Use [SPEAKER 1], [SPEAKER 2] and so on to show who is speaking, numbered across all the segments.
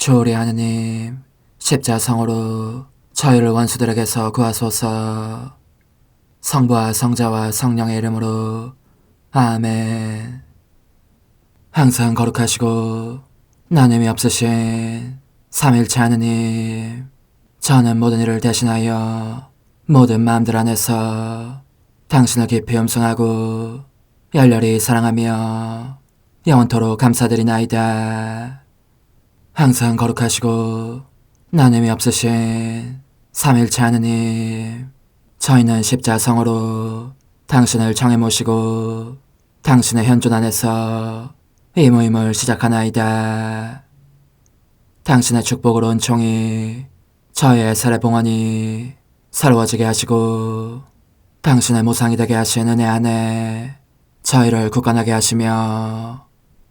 [SPEAKER 1] 주오리 하느님, 십자성으로 저희를 원수들에게서 구하소서. 성부와 성자와 성령의 이름으로 아멘. 항상 거룩하시고 나눔이 없으신 삼일체 하느님, 저는 모든 일을 대신하여 모든 마음들 안에서 당신을 깊이 음성하고 열렬히 사랑하며 영원토록 감사드리나이다. 항상 거룩하시고 나눔이 없으신 삼일체 하느님, 저희는 십자성으로 당신을 정해 모시고 당신의 현존 안에서 이 모임을 시작하나이다. 당신의 축복으로 은총이 저희의 세례봉헌이 새로워지게 하시고 당신의 모상이 되게 하신 은혜 안에 저희를 굳건하게 하시며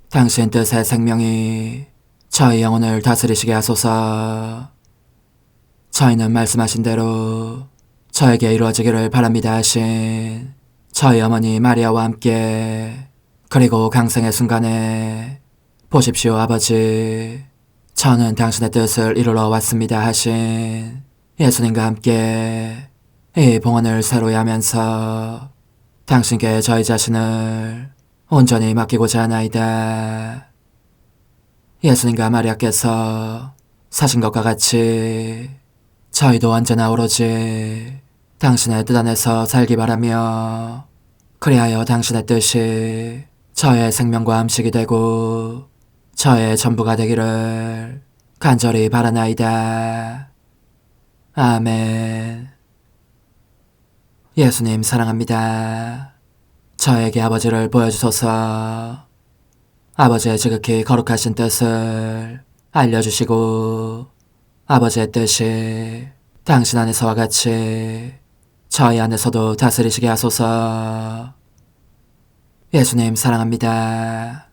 [SPEAKER 1] 당신 뜻의 생명이 저희 영혼을 다스리시게 하소서. 저희는 말씀하신 대로 저에게 이루어지기를 바랍니다 하신 저희 어머니 마리아와 함께, 그리고 강생의 순간에 보십시오 아버지, 저는 당신의 뜻을 이루러 왔습니다 하신 예수님과 함께 이 봉헌을 새로이 하면서 당신께 저희 자신을 온전히 맡기고자 하나이다. 예수님과 마리아께서 사신 것과 같이 저희도 언제나 오로지 당신의 뜻 안에서 살기 바라며, 그리하여 당신의 뜻이 저의 생명과 음식이 되고 저의 전부가 되기를 간절히 바라나이다. 아멘. 예수님 사랑합니다. 저에게 아버지를 보여주소서. 아버지의 지극히 거룩하신 뜻을 알려주시고 아버지의 뜻이 당신 안에서와 같이 저희 안에서도 다스리시게 하소서. 예수님 사랑합니다.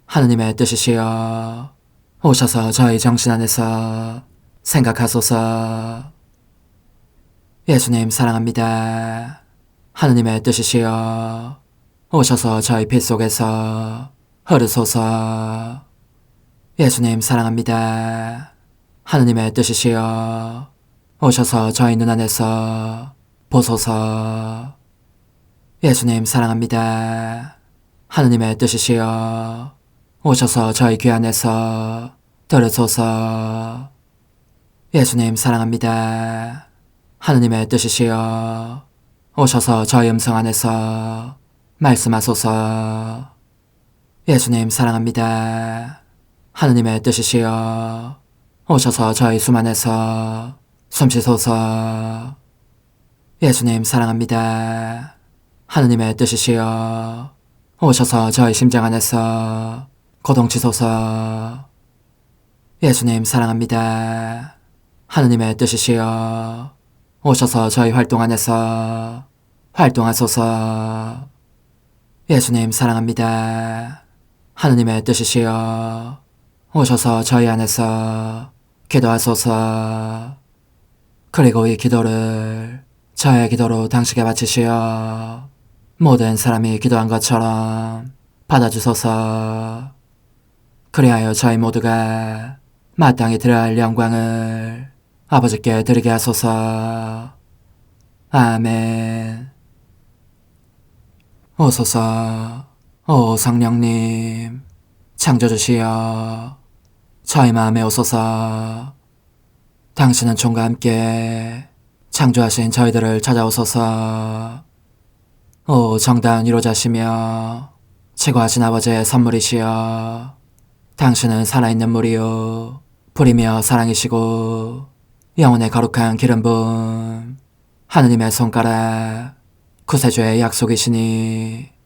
[SPEAKER 1] 하느님의 뜻이시여 오셔서 저희 정신 안에서 생각하소서. 예수님 사랑합니다. 하느님의 뜻이시여 오셔서 저희 피 속에서 흐르소서. 예수님 사랑합니다. 하느님의 뜻이시여 오셔서 저희 눈 안에서 보소서. 예수님 사랑합니다. 하느님의 뜻이시여 오셔서 저희 귀 안에서 들으소서. 예수님 사랑합니다. 하느님의 뜻이시여 오셔서 저희 음성 안에서 말씀하소서. 예수님 사랑합니다. 하느님의 뜻이시여 오셔서 저희 숨 안에서 숨쉬소서. 예수님 사랑합니다. 하느님의 뜻이시여 오셔서 저희 심장 안에서 고동치소서. 예수님 사랑합니다. 하느님의 뜻이시여 오셔서 저희 활동 안에서 활동하소서. 예수님 사랑합니다. 하느님의 뜻이시여 오셔서 저희 안에서 기도하소서. 그리고 이 기도를 저의 기도로 당신께 바치시어 모든 사람이 기도한 것처럼 받아주소서. 그리하여 저희 모두가 마땅히 드려야 할 영광을 아버지께 드리게 하소서. 아멘. 오소서. 오 성령님 창조주시여 저희 마음에 오소서. 당신은 총과 함께 창조하신 저희들을 찾아오소서. 오 정다운 위로자시며 최고하신 아버지의 선물이시여 당신은 살아있는 물이요 불이며 사랑이시고 영혼의 거룩한 기름 부음 하느님의 손가락 구세주의 약속이시니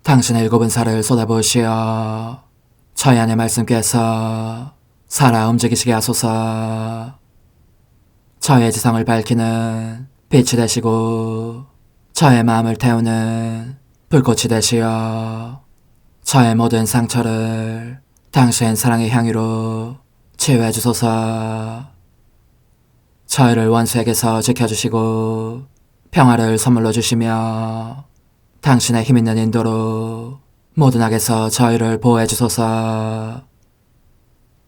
[SPEAKER 1] 당신의 일곱은 살을 쏟아부으시어 저희 안의 말씀께서 살아 움직이시게 하소서. 저의 지성을 밝히는 빛이 되시고 저의 마음을 태우는 불꽃이 되시어 저의 모든 상처를 당신 사랑의 향유로 치유해 주소서. 저희를 원수에게서 지켜주시고 평화를 선물로 주시며 당신의 힘있는 인도로 모든 악에서 저희를 보호해 주소서.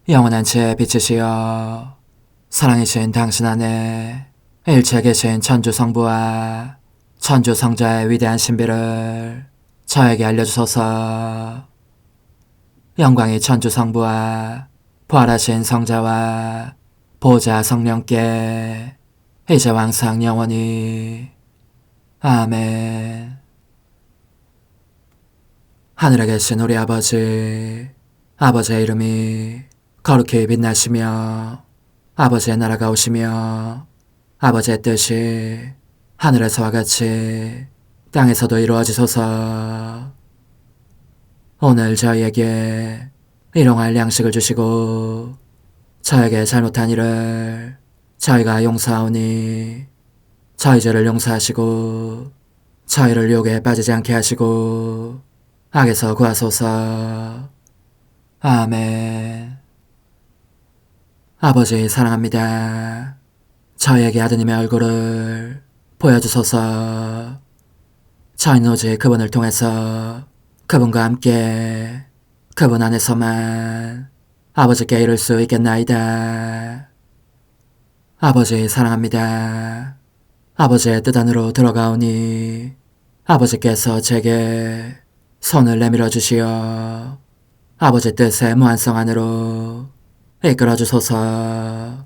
[SPEAKER 1] 영원한 제 빛이시여 사랑이신 당신 안에 일체 계신 천주 성부와 천주 성자의 위대한 신비를 저에게 알려주소서. 영광이 천주 성부와 부활하신 성자와 보좌 성령께 이제와 항상 영원히 아멘. 하늘에 계신 우리 아버지, 아버지의 이름이 거룩히 빛나시며 아버지의 나라가 오시며 아버지의 뜻이 하늘에서와 같이 땅에서도 이루어지소서. 오늘 저희에게 일용할 양식을 주시고 저에게 잘못한 일을 저희가 용서하오니 저희 죄를 용서하시고 저희를 유혹에 빠지지 않게 하시고 악에서 구하소서. 아멘. 아버지 사랑합니다. 저희에게 아드님의 얼굴을 보여주소서. 저희는 오직 그분을 통해서 그분과 함께 그분 안에서만 아버지께 이룰 수 있겠나이다. 아버지 사랑합니다. 아버지의 뜻 안으로 들어가오니 아버지께서 제게 손을 내밀어 주시어 아버지 뜻의 무한성 안으로 이끌어 주소서.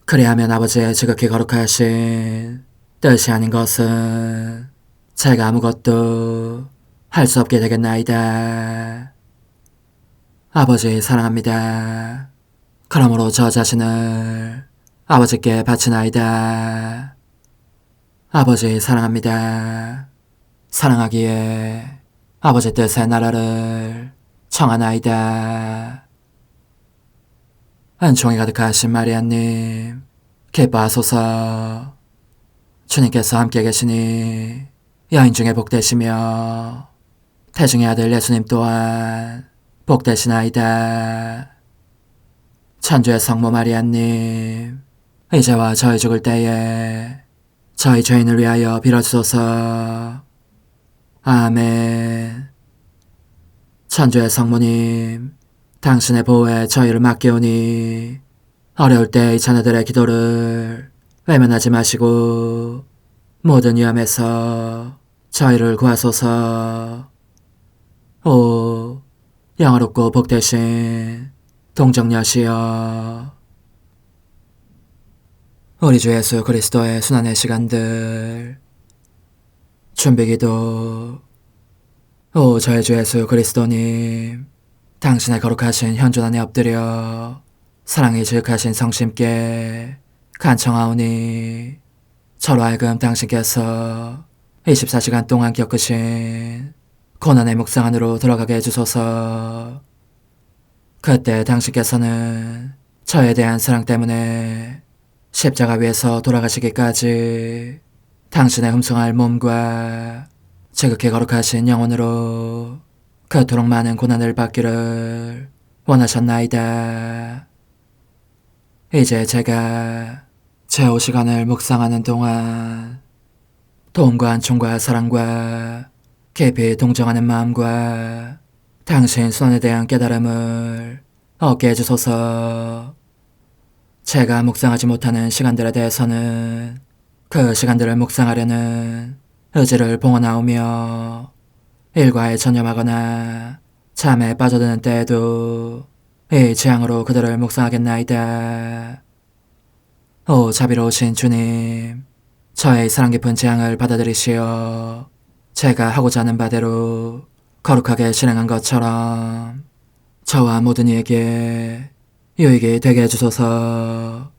[SPEAKER 1] 그리하면 아버지의 지극히 거룩하신 뜻이 아닌 것은 제가 아무것도 할 수 없게 되겠나이다. 아버지 사랑합니다. 그러므로 저 자신을 아버지께 바치나이다. 아버지 사랑합니다. 사랑하기에 아버지 뜻의 나라를 청하나이다. 은총이 가득하신 마리아님, 기뻐하소서. 주님께서 함께 계시니 여인 중에 복되시며 태중의 아들 예수님 또한 복되시나이다. 천주의 성모 마리아님, 이제와 저희 죽을 때에 저희 죄인을 위하여 빌어주소서. 아멘. 천주의 성모님, 당신의 보호에 저희를 맡기오니 어려울 때 이 자녀들의 기도를 외면하지 마시고 모든 위험에서 저희를 구하소서. 오, 영화롭고 복되신 동정녀시여, 우리 주 예수 그리스도의 순환의 시간들 준비기도. 오 저희 주 예수 그리스도님, 당신의 거룩하신 현존 안에 엎드려 사랑이 지극하신 성심께 간청하오니 저로 하여금 당신께서 24시간 동안 겪으신 고난의 묵상 안으로 들어가게 해주소서. 그때 당신께서는 저에 대한 사랑 때문에 십자가 위에서 돌아가시기까지 당신의 흠숭할 몸과 지극히 거룩하신 영혼으로 그토록 많은 고난을 받기를 원하셨나이다. 이제 제가 제5 시간을 묵상하는 동안 도움과 안총과 사랑과 깊이 동정하는 마음과 당신 손에 대한 깨달음을 얻게 해주소서. 제가 묵상하지 못하는 시간들에 대해서는 그 시간들을 묵상하려는 의지를 봉헌하오며 일과에 전념하거나 잠에 빠져드는 때에도 이 재앙으로 그들을 묵상하겠나이다. 오 자비로우신 주님, 저의 사랑 깊은 재앙을 받아들이시어 제가 하고자 하는 바대로 거룩하게 실행한 것처럼 저와 모든 이에게 유익이 되게 해주소서.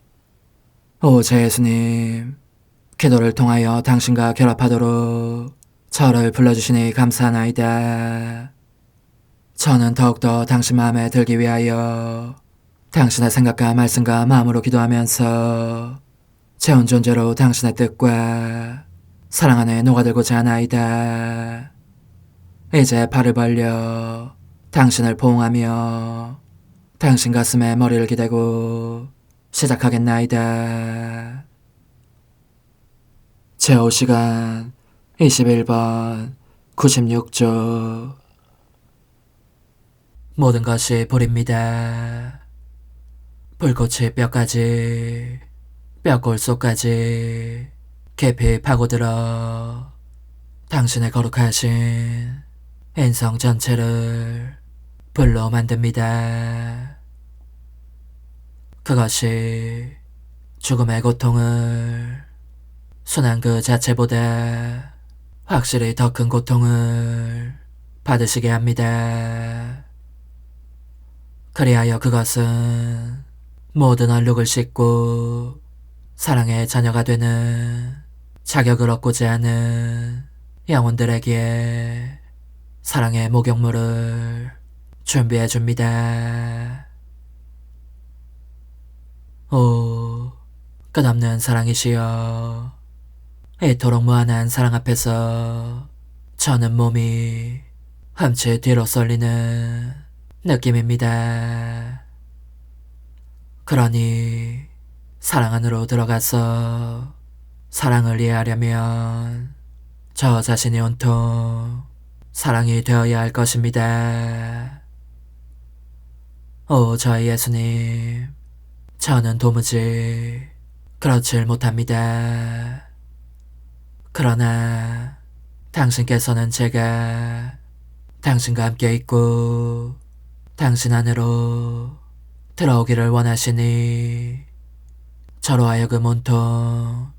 [SPEAKER 1] 오 제 예수님, 기도를 통하여 당신과 결합하도록 저를 불러주시니 감사하나이다. 저는 더욱더 당신 마음에 들기 위하여 당신의 생각과 말씀과 마음으로 기도하면서 제 온 존재로 당신의 뜻과 사랑 안에 녹아들고자 하나이다. 이제 발을 벌려 당신을 포옹하며 당신 가슴에 머리를 기대고 시작하겠나이다. 제5시간 21번 96조. 모든 것이 불입니다. 불꽃이 뼈까지, 뼈골속까지 깊이 파고들어 당신의 거룩하신 인성 전체를 불로 만듭니다. 그것이 죽음의 고통을 순한 그 자체보다 확실히 더 큰 고통을 받으시게 합니다. 그리하여 그것은 모든 얼룩을 씻고 사랑의 자녀가 되는 자격을 얻고자 하는 영혼들에게 사랑의 목욕물을 준비해 줍니다. 오, 끝없는 사랑이시여, 이토록 무한한 사랑 앞에서 저는 몸이 흠칫 뒤로 쏠리는 느낌입니다. 그러니 사랑 안으로 들어가서 사랑을 이해하려면 저 자신이 온통 사랑이 되어야 할 것입니다. 오, 저희 예수님, 저는 도무지 그렇질 못합니다. 그러나 당신께서는 제가 당신과 함께 있고 당신 안으로 들어오기를 원하시니 저로 하여금 온통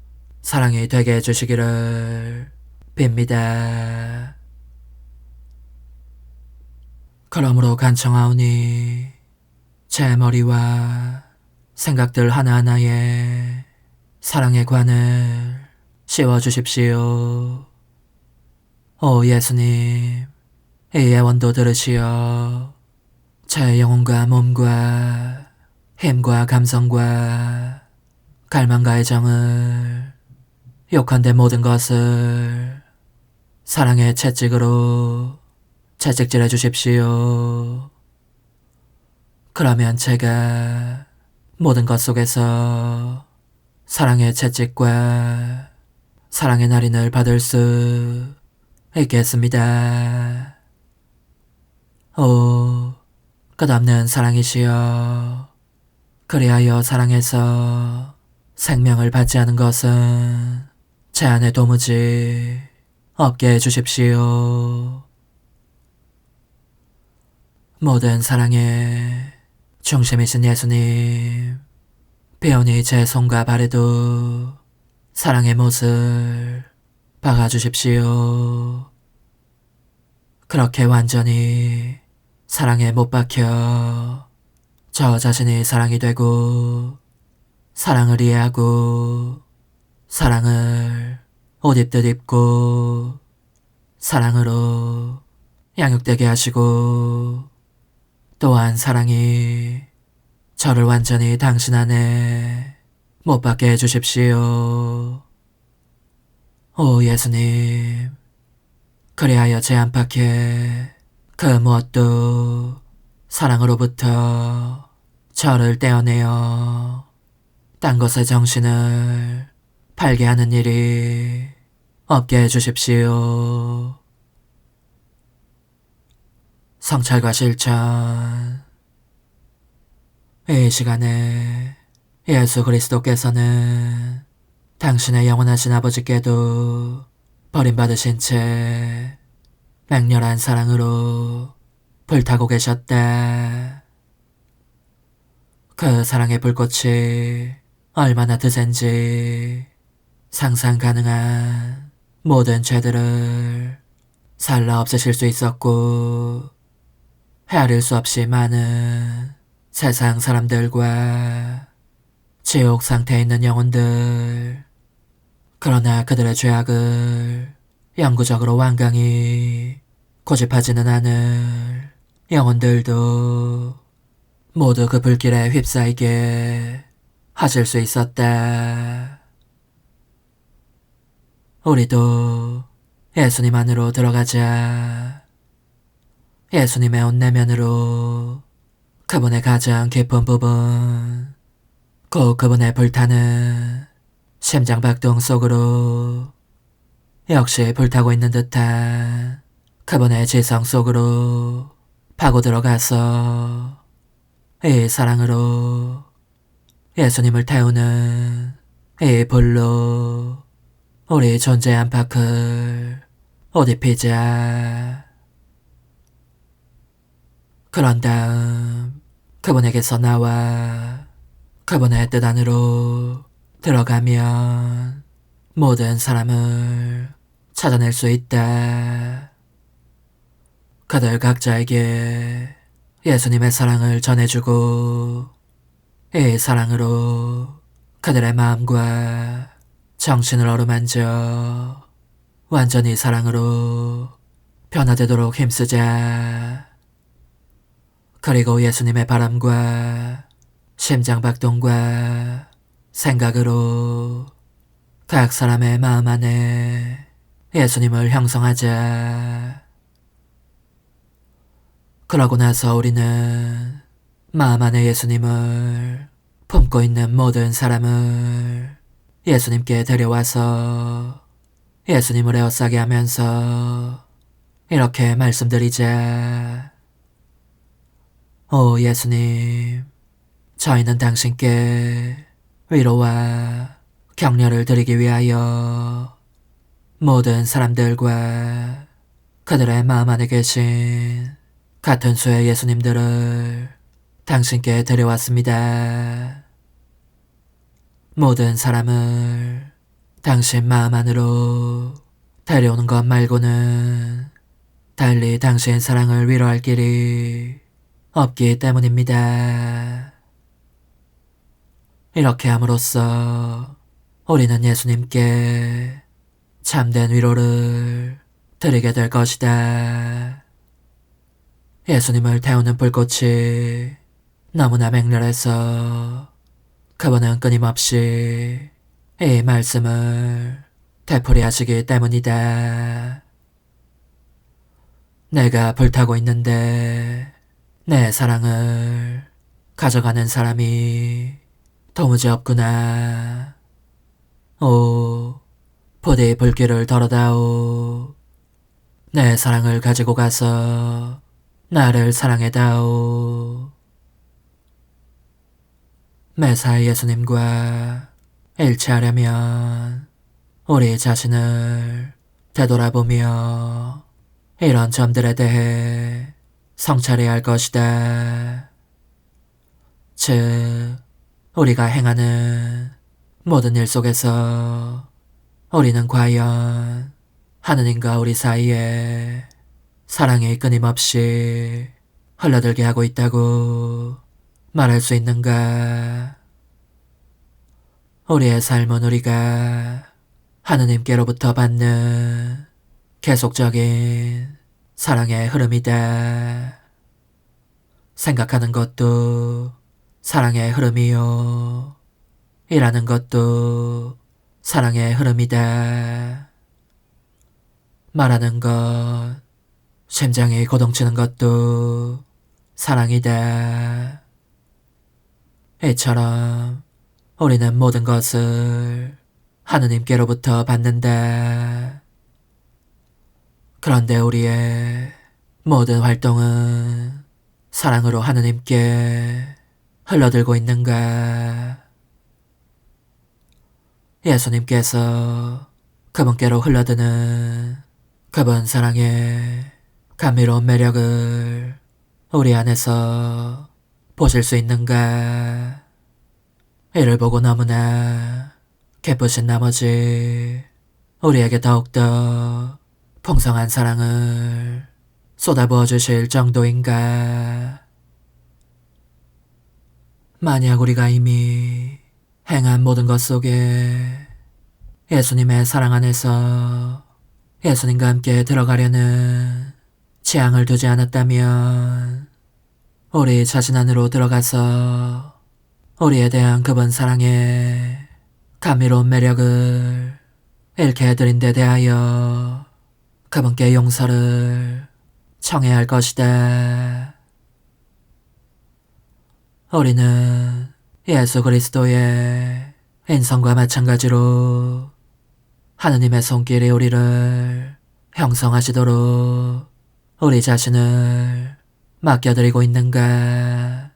[SPEAKER 1] 사랑이 되게 해주시기를 빕니다. 그러므로 간청하오니 제 머리와 생각들 하나하나에 사랑의 관을 씌워주십시오. 오 예수님, 이 예원도 들으시어 제 영혼과 몸과 힘과 감성과 갈망과 애정을 욕한데 모든 것을 사랑의 채찍으로 채찍질해 주십시오. 그러면 제가 모든 것 속에서 사랑의 채찍과 사랑의 날인을 받을 수 있겠습니다. 오, 끝없는 사랑이시여, 그리하여 사랑에서 생명을 받지 않은 것은 제 안에 도무지 없게 해주십시오. 모든 사랑의 중심이신 예수님, 배우니 제 손과 발에도 사랑의 못을 박아주십시오. 그렇게 완전히 사랑에 못 박혀 저 자신이 사랑이 되고 사랑을 이해하고 사랑을 옷 입듯 입고 사랑으로 양육되게 하시고 또한 사랑이 저를 완전히 당신 안에 못 박게 해주십시오. 오 예수님, 그리하여 제 안팎에 그 무엇도 사랑으로부터 저를 떼어내어 딴 것의 정신을 팔게 하는 일이 없게 해주십시오. 성찰과 실천. 이 시간에 예수 그리스도께서는 당신의 영원하신 아버지께도 버림받으신 채 맹렬한 사랑으로 불타고 계셨다. 그 사랑의 불꽃이 얼마나 드센지 상상 가능한 모든 죄들을 살라 없애실 수 있었고 헤아릴 수 없이 많은 세상 사람들과 지옥 상태에 있는 영혼들, 그러나 그들의 죄악을 영구적으로 완강히 고집하지는 않을 영혼들도 모두 그 불길에 휩싸이게 하실 수 있었다. 우리도 예수님 안으로 들어가자. 예수님의 옷 내면으로 그분의 가장 깊은 부분, 곧 그분의 불타는 심장박동 속으로 역시 불타고 있는 듯한 그분의 지성 속으로 파고 들어가서 이 사랑으로 예수님을 태우는 이 불로 우리 존재 안팎을 옷 입히자. 그런 다음 그분에게서 나와 그분의 뜻 안으로 들어가면 모든 사람을 찾아낼 수 있다. 그들 각자에게 예수님의 사랑을 전해주고 이 사랑으로 그들의 마음과 정신을 어루만져 완전히 사랑으로 변화되도록 힘쓰자. 그리고 예수님의 바람과 심장박동과 생각으로 각 사람의 마음 안에 예수님을 형성하자. 그러고 나서 우리는 마음 안에 예수님을 품고 있는 모든 사람을 예수님께 데려와서 예수님을 에워싸게 하면서 이렇게 말씀드리자. 오 예수님, 저희는 당신께 위로와 격려를 드리기 위하여 모든 사람들과 그들의 마음 안에 계신 같은 수의 예수님들을 당신께 데려왔습니다. 모든 사람을 당신 마음 안으로 데려오는 것 말고는 달리 당신 사랑을 위로할 길이 없기 때문입니다. 이렇게 함으로써 우리는 예수님께 참된 위로를 드리게 될 것이다. 예수님을 태우는 불꽃이 너무나 맹렬해서 그분은 끊임없이 이 말씀을 되풀이하시기 때문이다. 내가 불타고 있는데 내 사랑을 가져가는 사람이 도무지 없구나. 오, 부디 불길을 덜어다오. 내 사랑을 가지고 가서 나를 사랑해다오. 매사에 예수님과 일치하려면 우리 자신을 되돌아보며 이런 점들에 대해 성찰해야 할 것이다. 즉, 우리가 행하는 모든 일 속에서 우리는 과연 하느님과 우리 사이에 사랑이 끊임없이 흘러들게 하고 있다고 말할 수 있는가? 우리의 삶은 우리가 하느님께로부터 받는 계속적인 사랑의 흐름이다. 생각하는 것도 사랑의 흐름이요. 일하는 것도 사랑의 흐름이다. 말하는 것, 심장이 고동치는 것도 사랑이다. 이처럼 우리는 모든 것을 하느님께로부터 받는다. 그런데 우리의 모든 활동은 사랑으로 하느님께 흘러들고 있는가? 예수님께서 그분께로 흘러드는 그분 사랑의 감미로운 매력을 우리 안에서 보실 수 있는가? 이를 보고 너무나 기쁘신 나머지 우리에게 더욱더 풍성한 사랑을 쏟아부어 주실 정도인가? 만약 우리가 이미 행한 모든 것 속에 예수님의 사랑 안에서 예수님과 함께 들어가려는 취향을 두지 않았다면 우리 자신 안으로 들어가서 우리에 대한 그분 사랑의 감미로운 매력을 잃게 해드린 데 대하여 그분께 용서를 청해야 할 것이다. 우리는 예수 그리스도의 인성과 마찬가지로 하느님의 손길이 우리를 형성하시도록 우리 자신을 맡겨드리고 있는가?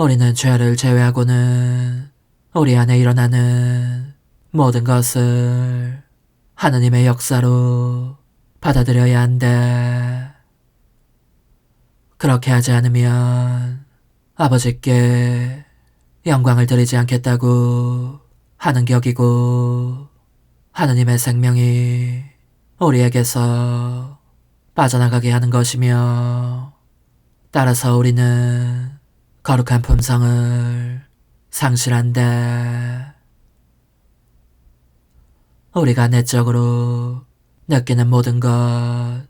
[SPEAKER 1] 우리는 죄를 제외하고는 우리 안에 일어나는 모든 것을 하느님의 역사로 받아들여야 한다. 그렇게 하지 않으면 아버지께 영광을 드리지 않겠다고 하는 격이고 하느님의 생명이 우리에게서 빠져나가게 하는 것이며 따라서 우리는 거룩한 품성을 상실한다. 우리가 내적으로 느끼는 모든 것,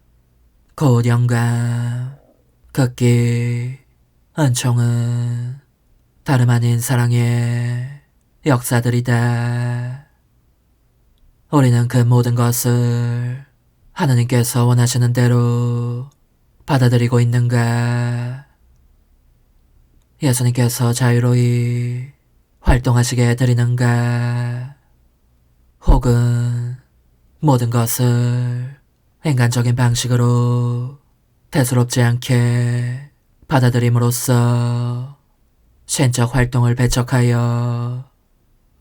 [SPEAKER 1] 곧 영감, 극기, 은총은 다름 아닌 사랑의 역사들이다. 우리는 그 모든 것을 하느님께서 원하시는 대로 받아들이고 있는가? 예수님께서 자유로이 활동하시게 해드리는가? 혹은 모든 것을 인간적인 방식으로 대수롭지 않게 받아들임으로써 신적 활동을 배척하여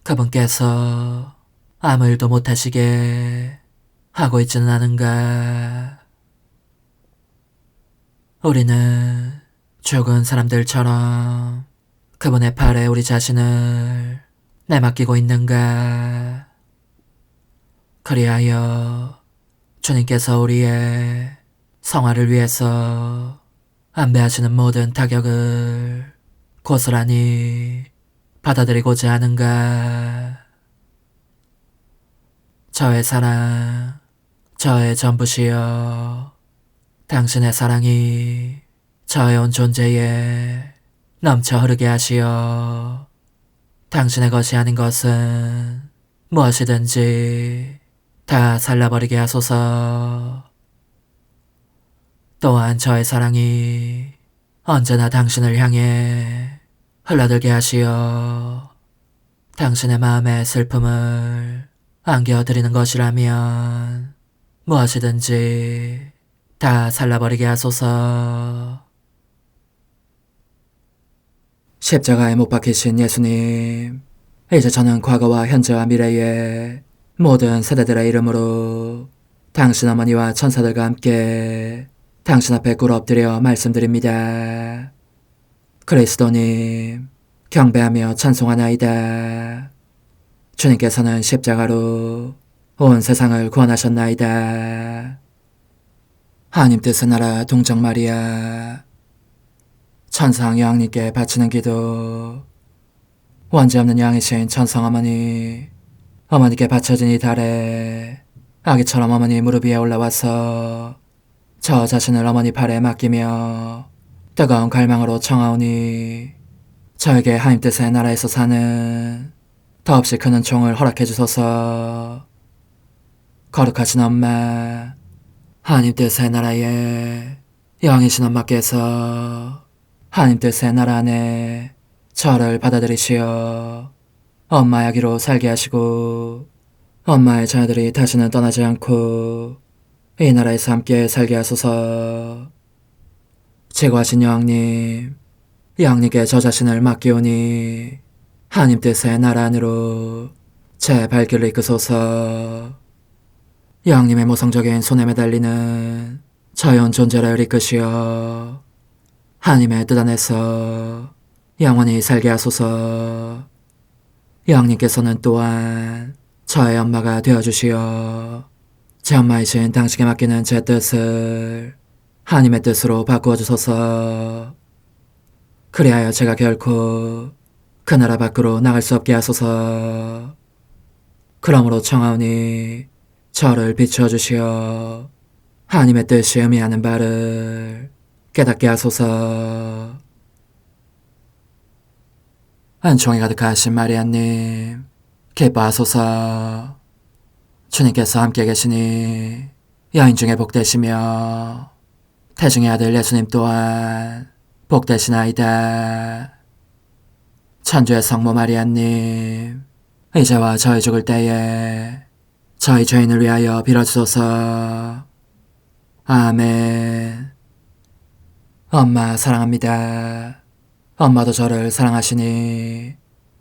[SPEAKER 1] 그분께서 아무 일도 못하시게 하고 있지는 않은가? 우리는 죽은 사람들처럼 그분의 팔에 우리 자신을 내맡기고 있는가? 그리하여 주님께서 우리의 성화를 위해서 안배하시는 모든 타격을 고스란히 받아들이고자 하는가? 저의 사랑, 저의 전부시여, 당신의 사랑이 저의 온 존재에 넘쳐 흐르게 하시어 당신의 것이 아닌 것은 무엇이든지 다 살라버리게 하소서. 또한 저의 사랑이 언제나 당신을 향해 흘러들게 하시어 당신의 마음의 슬픔을 안겨드리는 것이라면 무엇이든지 다 살라버리게 하소서. 십자가에 못 박히신 예수님, 이제 저는 과거와 현재와 미래의 모든 세대들의 이름으로 당신 어머니와 천사들과 함께 당신 앞에 꿇어 엎드려 말씀드립니다. 그리스도님, 경배하며 찬송하나이다. 주님께서는 십자가로 온 세상을 구원하셨나이다. 하나님 뜻의 나라 동정 마리아, 천상 여왕님께 바치는 기도. 원죄 없는 양이신 천상 어머니, 어머니께 바쳐진 이 달에 아기처럼 어머니 무릎 위에 올라와서 저 자신을 어머니 팔에 맡기며 뜨거운 갈망으로 청하오니 저에게 하나님 뜻의 나라에서 사는 더없이 큰 은총을 허락해 주소서. 거룩하신 엄마, 하나님 뜻의 나라에 영이신 엄마께서 하나님 뜻의 나라 안에 저를 받아들이시어 엄마의 아기로 살게 하시고 엄마의 자녀들이 다시는 떠나지 않고 이 나라에서 함께 살게 하소서. 제거하신 여왕님, 여왕님께 저 자신을 맡기오니 하나님 뜻의 나라 안으로 제 발길을 이끄소서. 여왕님의 모성적인 손에 매달리는 저의 온 존재를 이끄시어 하나님의 뜻 안에서 영원히 살게 하소서. 여왕님께서는 또한 저의 엄마가 되어주시어 제 엄마이신 당신께 맡기는 제 뜻을 하나님의 뜻으로 바꾸어 주소서. 그리하여 제가 결코 그 나라 밖으로 나갈 수 없게 하소서. 그러므로 청하오니 저를 비추어 주시어 하나님의 뜻이 의미하는 바를 깨닫게 하소서. 은총이 가득하신 마리아님, 기뻐하소서. 주님께서 함께 계시니 여인 중에 복되시며 태중의 아들 예수님 또한 복되시나이다. 천주의 성모 마리아님, 이제와 저희 죽을 때에 저희 죄인을 위하여 빌어주소서. 아멘. 엄마 사랑합니다. 엄마도 저를 사랑하시니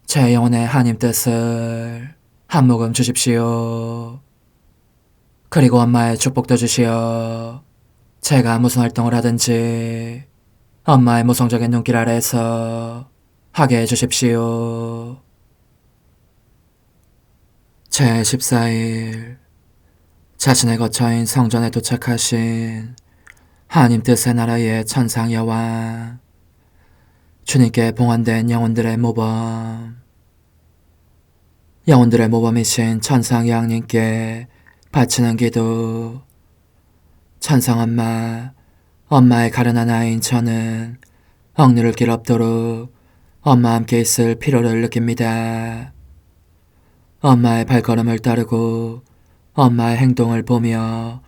[SPEAKER 1] 제 영혼의 하나님 뜻을 한 모금 주십시오. 그리고 엄마의 축복도 주시어 제가 무슨 활동을 하든지 엄마의 모성적인 눈길 아래에서 하게 해주십시오. 제14일 자신의 거처인 성전에 도착하신 하나님 뜻의 나라의 천상 여왕, 주님께 봉헌된 영혼들의 모범, 영혼들의 모범이신 천상 여왕님께 바치는 기도. 천상 엄마, 엄마의 가련한 아이인 저는 억누를 길 없도록 엄마와 함께 있을 필요를 느낍니다. 엄마의 발걸음을 따르고 엄마의 행동을 보며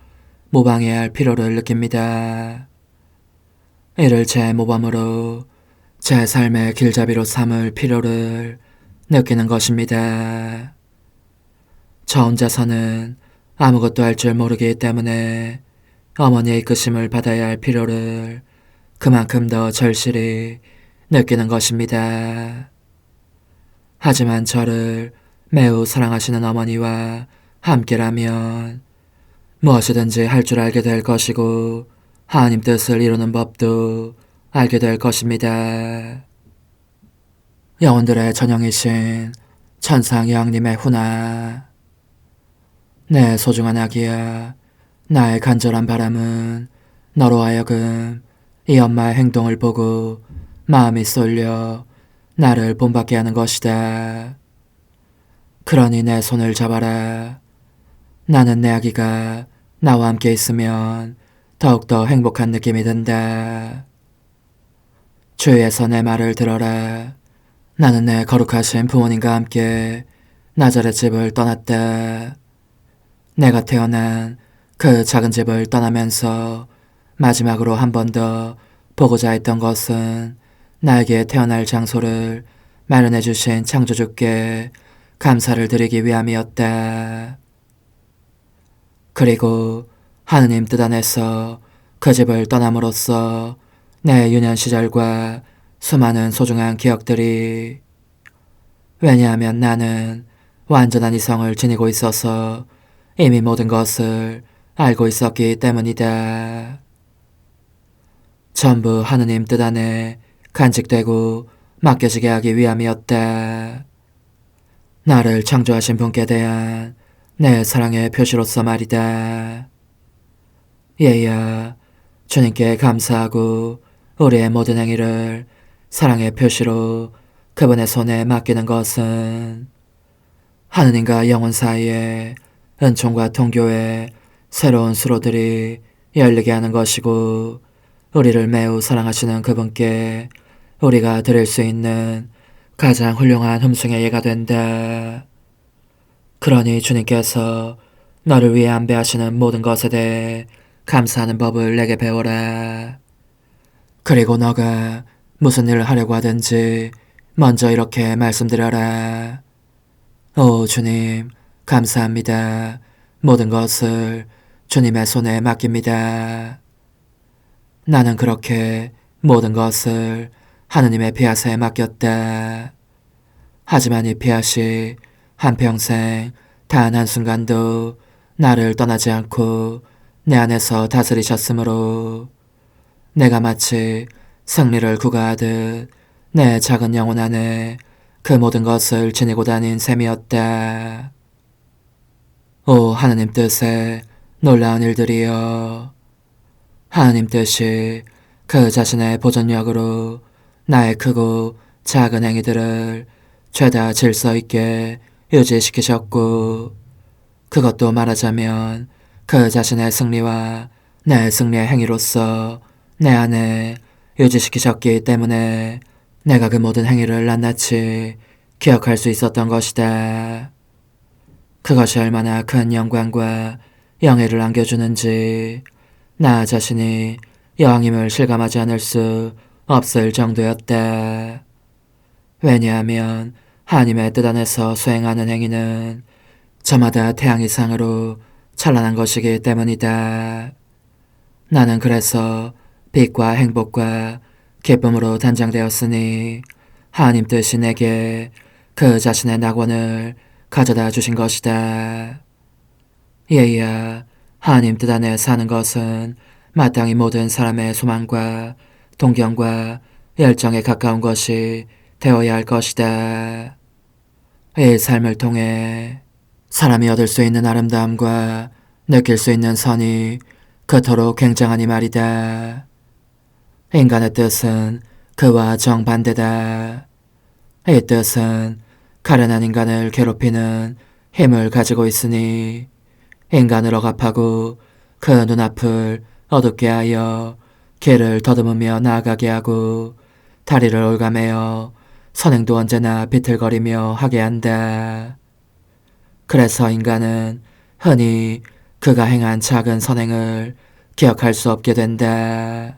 [SPEAKER 1] 모방해야 할 필요를 느낍니다. 이를 제 모범으로 제 삶의 길잡이로 삼을 필요를 느끼는 것입니다. 저 혼자서는 아무것도 할 줄 모르기 때문에 어머니의 이끄심을 받아야 할 필요를 그만큼 더 절실히 느끼는 것입니다. 하지만 저를 매우 사랑하시는 어머니와 함께라면 무엇이든지 할 줄 알게 될 것이고 하나님 뜻을 이루는 법도 알게 될 것입니다. 영혼들의 전형이신 천상 여왕님의 훈화. 내 소중한 아기야, 나의 간절한 바람은 너로 하여금 이 엄마의 행동을 보고 마음이 쏠려 나를 본받게 하는 것이다. 그러니 내 손을 잡아라. 나는 내 아기가 나와 함께 있으면 더욱더 행복한 느낌이 든다. 주위에서 내 말을 들어라. 나는 내 거룩하신 부모님과 함께 나자렛 집을 떠났다. 내가 태어난 그 작은 집을 떠나면서 마지막으로 한 번 더 보고자 했던 것은 나에게 태어날 장소를 마련해 주신 창조주께 감사를 드리기 위함이었다. 그리고 하느님 뜻 안에서 그 집을 떠남으로써 내 유년 시절과 수많은 소중한 기억들이, 왜냐하면 나는 완전한 이성을 지니고 있어서 이미 모든 것을 알고 있었기 때문이다. 전부 하느님 뜻 안에 간직되고 맡겨지게 하기 위함이었다. 나를 창조하신 분께 대한 내 사랑의 표시로서 말이다. 얘야, 주님께 감사하고 우리의 모든 행위를 사랑의 표시로 그분의 손에 맡기는 것은 하느님과 영혼 사이에 은총과 통교의 새로운 수로들이 열리게 하는 것이고, 우리를 매우 사랑하시는 그분께 우리가 드릴 수 있는 가장 훌륭한 흠숭의 예가 된다. 그러니 주님께서 너를 위해 안배하시는 모든 것에 대해 감사하는 법을 내게 배워라. 그리고 너가 무슨 일을 하려고 하든지 먼저 이렇게 말씀드려라. 오 주님, 감사합니다. 모든 것을 주님의 손에 맡깁니다. 나는 그렇게 모든 것을 하느님의 피앗에 맡겼다. 하지만 이 피앗이 한평생 단 한순간도 나를 떠나지 않고 내 안에서 다스리셨으므로 내가 마치 승리를 구가하듯 내 작은 영혼 안에 그 모든 것을 지니고 다닌 셈이었다. 오 하느님 뜻에 놀라운 일들이여. 하느님 뜻이 그 자신의 보존력으로 나의 크고 작은 행위들을 죄다 질서 있게 유지시키셨고, 그것도 말하자면 그 자신의 승리와 내 승리의 행위로서 내 안에 유지시키셨기 때문에 내가 그 모든 행위를 낱낱이 기억할 수 있었던 것이다. 그것이 얼마나 큰 영광과 영예를 안겨주는지 나 자신이 여왕임을 실감하지 않을 수 없을 정도였다. 왜냐하면 하나님의 뜻 안에서 수행하는 행위는 저마다 태양 이상으로 찬란한 것이기 때문이다. 나는 그래서 빛과 행복과 기쁨으로 단장되었으니 하나님 뜻이 내게 그 자신의 낙원을 가져다 주신 것이다. 얘야, 하나님 뜻 안에 사는 것은 마땅히 모든 사람의 소망과 동경과 열정에 가까운 것이 되어야 할 것이다. 이 삶을 통해 사람이 얻을 수 있는 아름다움과 느낄 수 있는 선이 그토록 굉장하니 말이다. 인간의 뜻은 그와 정반대다. 이 뜻은 가련한 인간을 괴롭히는 힘을 가지고 있으니 인간을 억압하고 그 눈앞을 어둡게 하여 길을 더듬으며 나아가게 하고 다리를 올가매어 선행도 언제나 비틀거리며 하게 한다. 그래서 인간은 흔히 그가 행한 작은 선행을 기억할 수 없게 된다.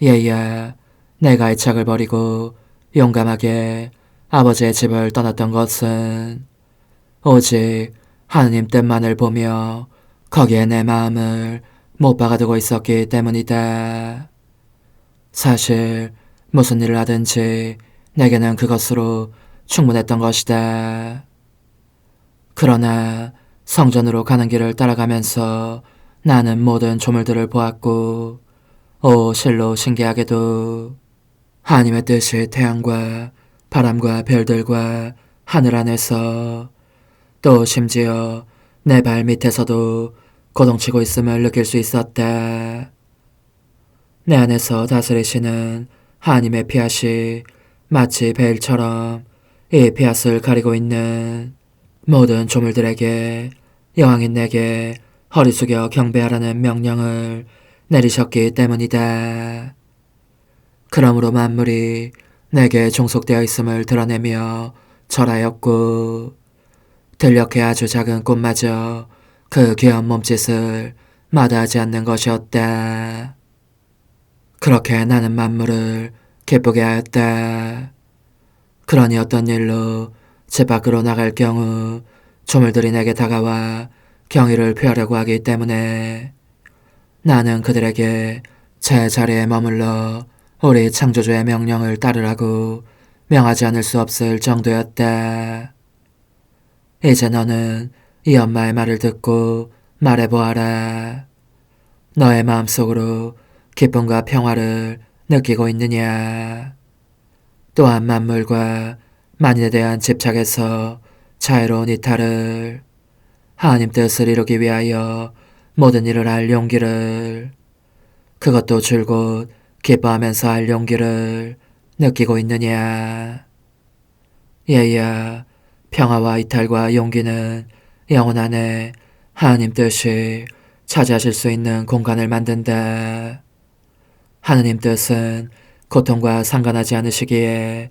[SPEAKER 1] 얘야, 내가 애착을 버리고 용감하게 아버지의 집을 떠났던 것은 오직 하느님 뜻만을 보며 거기에 내 마음을 못 박아두고 있었기 때문이다. 사실 무슨 일을 하든지 내게는 그것으로 충분했던 것이다. 그러나 성전으로 가는 길을 따라가면서 나는 모든 조물들을 보았고 실로 신기하게도 하나님의 뜻이 태양과 바람과 별들과 하늘 안에서 또 심지어 내 발 밑에서도 고동치고 있음을 느낄 수 있었다. 내 안에서 다스리시는 하나님의 피앗이 마치 베일처럼 이 피앗을 가리고 있는 모든 조물들에게 여왕인 내게 허리 숙여 경배하라는 명령을 내리셨기 때문이다. 그러므로 만물이 내게 종속되어 있음을 드러내며 절하였고 들녘에 아주 작은 꽃마저 그 귀여운 몸짓을 마다하지 않는 것이었다. 그렇게 나는 만물을 기쁘게 하였다. 그러니 어떤 일로 집 밖으로 나갈 경우 조물들이 내게 다가와 경의를 표하려고 하기 때문에 나는 그들에게 제 자리에 머물러 우리 창조주의 명령을 따르라고 명하지 않을 수 없을 정도였다. 이제 너는 이 엄마의 말을 듣고 말해보아라. 너의 마음속으로 기쁨과 평화를 느끼고 있느냐? 또한 만물과 만인에 대한 집착에서 자유로운 이탈을, 하나님 뜻을 이루기 위하여 모든 일을 할 용기를, 그것도 줄곧 기뻐하면서 할 용기를 느끼고 있느냐? 얘야, 평화와 이탈과 용기는 영혼 안에 하나님 뜻이 차지하실 수 있는 공간을 만든다. 하느님 뜻은 고통과 상관하지 않으시기에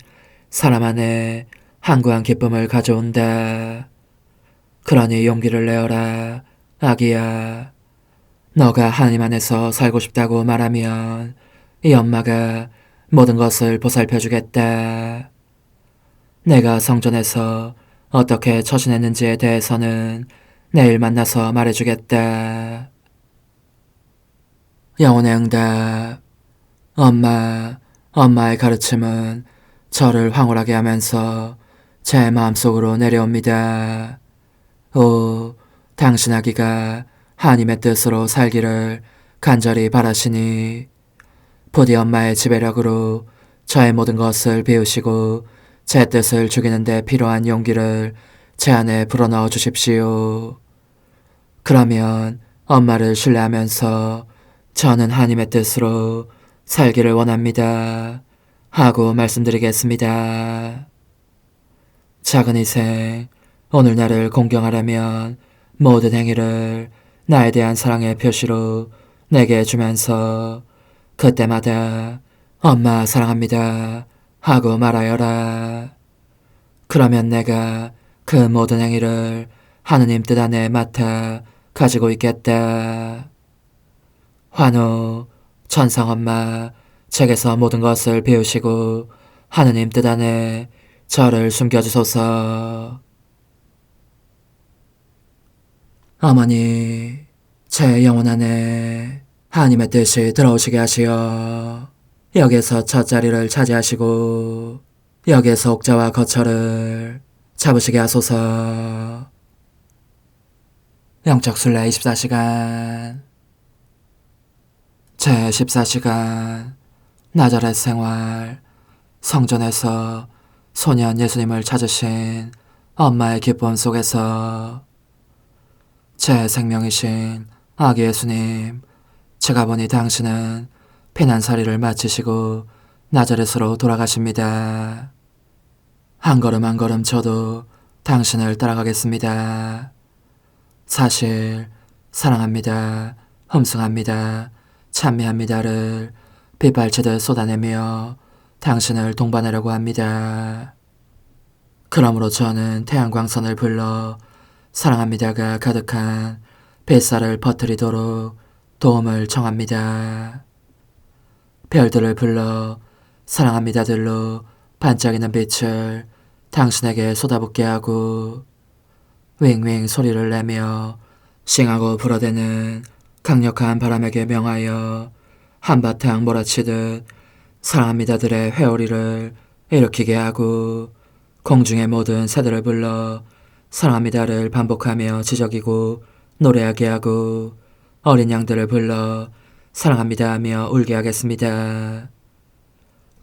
[SPEAKER 1] 사람 안에 한구한 기쁨을 가져온다. 그러니 용기를 내어라, 아기야. 너가 하나님 안에서 살고 싶다고 말하면 이 엄마가 모든 것을 보살펴주겠다. 내가 성전에서 어떻게 처신했는지에 대해서는 내일 만나서 말해주겠다. 영혼의 응답. 엄마의 가르침은 저를 황홀하게 하면서 제 마음속으로 내려옵니다. 당신 아기가 하나님의 뜻으로 살기를 간절히 바라시니 부디 엄마의 지배력으로 저의 모든 것을 비우시고 제 뜻을 죽이는 데 필요한 용기를 제 안에 불어넣어 주십시오. 그러면 엄마를 신뢰하면서 저는 하나님의 뜻으로 살기를 원합니다. 하고 말씀드리겠습니다. 작은 희생, 오늘 나를 공경하려면 모든 행위를 나에 대한 사랑의 표시로 내게 주면서 그때마다 엄마 사랑합니다 하고 말하여라. 그러면 내가 그 모든 행위를 하느님 뜻 안에 맡아 가지고 있겠다. 환호, 천상엄마, 책에서 모든 것을 비우시고 하느님 뜻 안에 저를 숨겨주소서. 어머니, 제 영혼 안에 하나님의 뜻이 들어오시게 하시어 여기에서 첫 자리를 차지하시고 여기에서 옥자와 거처를 잡으시게 하소서. 영적순례 24시간 제14시간 나자렛 생활. 성전에서 소년 예수님을 찾으신 엄마의 기쁨 속에서 제 생명이신 아기 예수님, 제가 보니 당신은 피난살이를 마치시고 나자렛으로 돌아가십니다. 한 걸음 한 걸음 저도 당신을 따라가겠습니다. 사실 사랑합니다, 흠숭합니다, 찬미합니다를 빗발치듯 쏟아내며 당신을 동반하려고 합니다. 그러므로 저는 태양광선을 불러 사랑합니다가 가득한 뱃살을 퍼뜨리도록 도움을 청합니다. 별들을 불러 사랑합니다들로 반짝이는 빛을 당신에게 쏟아붓게 하고 윙윙 소리를 내며 싱하고 불어대는 강력한 바람에게 명하여 한바탕 몰아치듯 사랑합니다들의 회오리를 일으키게 하고 공중의 모든 새들을 불러 사랑합니다를 반복하며 지저귀고 노래하게 하고 어린 양들을 불러 사랑합니다 하며 울게 하겠습니다.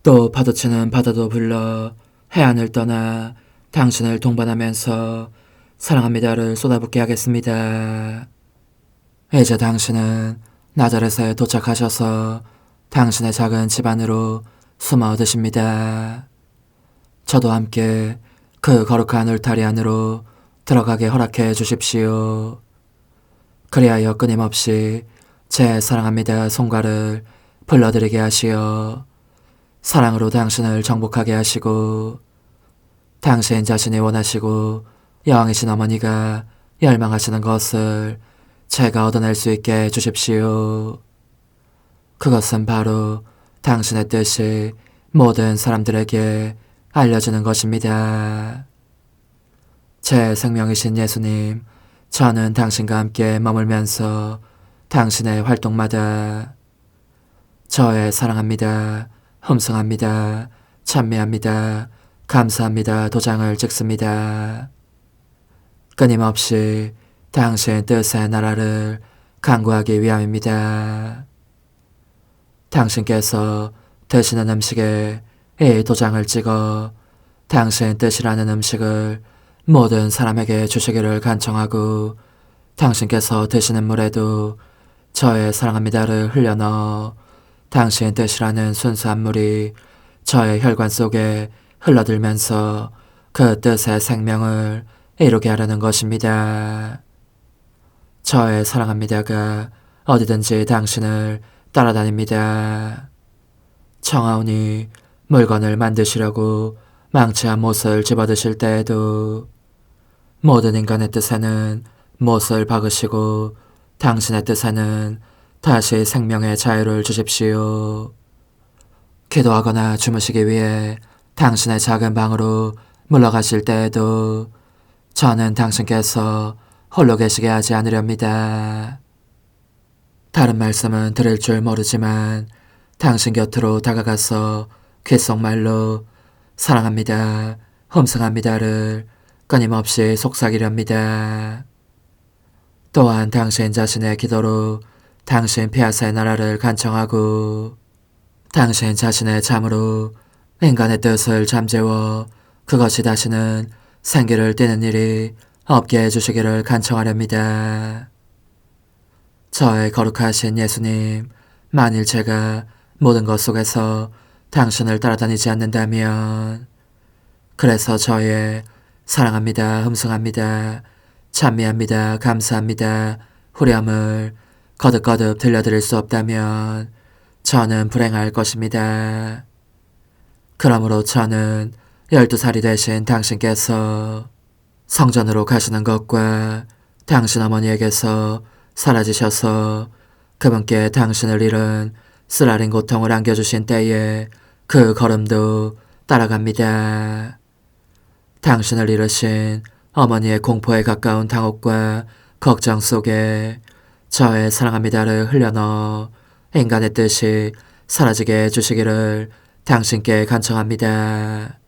[SPEAKER 1] 또 파도치는 바다도 불러 해안을 떠나 당신을 동반하면서 사랑합니다를 쏟아붓게 하겠습니다. 이제 당신은 나자렛에 도착하셔서 당신의 작은 집 안으로 숨어 드십니다. 저도 함께 그 거룩한 울타리 안으로 들어가게 허락해 주십시오. 그리하여 끊임없이 제 사랑합니다 송가를 불러드리게 하시어 사랑으로 당신을 정복하게 하시고 당신 자신이 원하시고 여왕이신 어머니가 열망하시는 것을 제가 얻어낼 수 있게 해 주십시오. 그것은 바로 당신의 뜻이 모든 사람들에게 알려지는 것입니다. 제 생명이신 예수님, 저는 당신과 함께 머물면서 당신의 활동마다 저의 사랑합니다, 흠숭합니다, 찬미합니다, 감사합니다 도장을 찍습니다. 끊임없이 당신 뜻의 나라를 강구하기 위함입니다. 당신께서 드시는 음식에 이 도장을 찍어 당신 뜻이라는 음식을 모든 사람에게 주시기를 간청하고 당신께서 드시는 물에도 저의 사랑합니다를 흘려넣어 당신 뜻이라는 순수한 물이 저의 혈관 속에 흘러들면서 그 뜻의 생명을 이루게 하려는 것입니다. 저의 사랑합니다가 어디든지 당신을 따라다닙니다. 청하오니 물건을 만드시려고 망치와 못을 집어드실 때에도 모든 인간의 뜻에는 못을 박으시고 당신의 뜻에는 다시 생명의 자유를 주십시오. 기도하거나 주무시기 위해 당신의 작은 방으로 물러가실 때에도 저는 당신께서 홀로 계시게 하지 않으렵니다. 다른 말씀은 들을 줄 모르지만 당신 곁으로 다가가서 귓속말로 사랑합니다, 흠숭합니다를 끊임없이 속삭이렵니다. 또한 당신 자신의 기도로 당신 폐하사의 나라를 간청하고 당신 자신의 잠으로 인간의 뜻을 잠재워 그것이 다시는 생기를 띠는 일이 없게 해주시기를 간청하렵니다. 저의 거룩하신 예수님, 만일 제가 모든 것 속에서 당신을 따라다니지 않는다면 그래서 저의 사랑합니다, 흠숭합니다, 찬미합니다, 감사합니다, 후렴을 거듭거듭 들려드릴 수 없다면 저는 불행할 것입니다. 그러므로 저는 12살이 되신 당신께서 성전으로 가시는 것과 당신 어머니에게서 사라지셔서 그분께 당신을 잃은 쓰라린 고통을 안겨주신 때에 그 걸음도 따라갑니다. 당신을 잃으신 어머니의 공포에 가까운 당혹과 걱정 속에 저의 사랑합니다를 흘려넣어 인간의 뜻이 사라지게 해주시기를 당신께 간청합니다.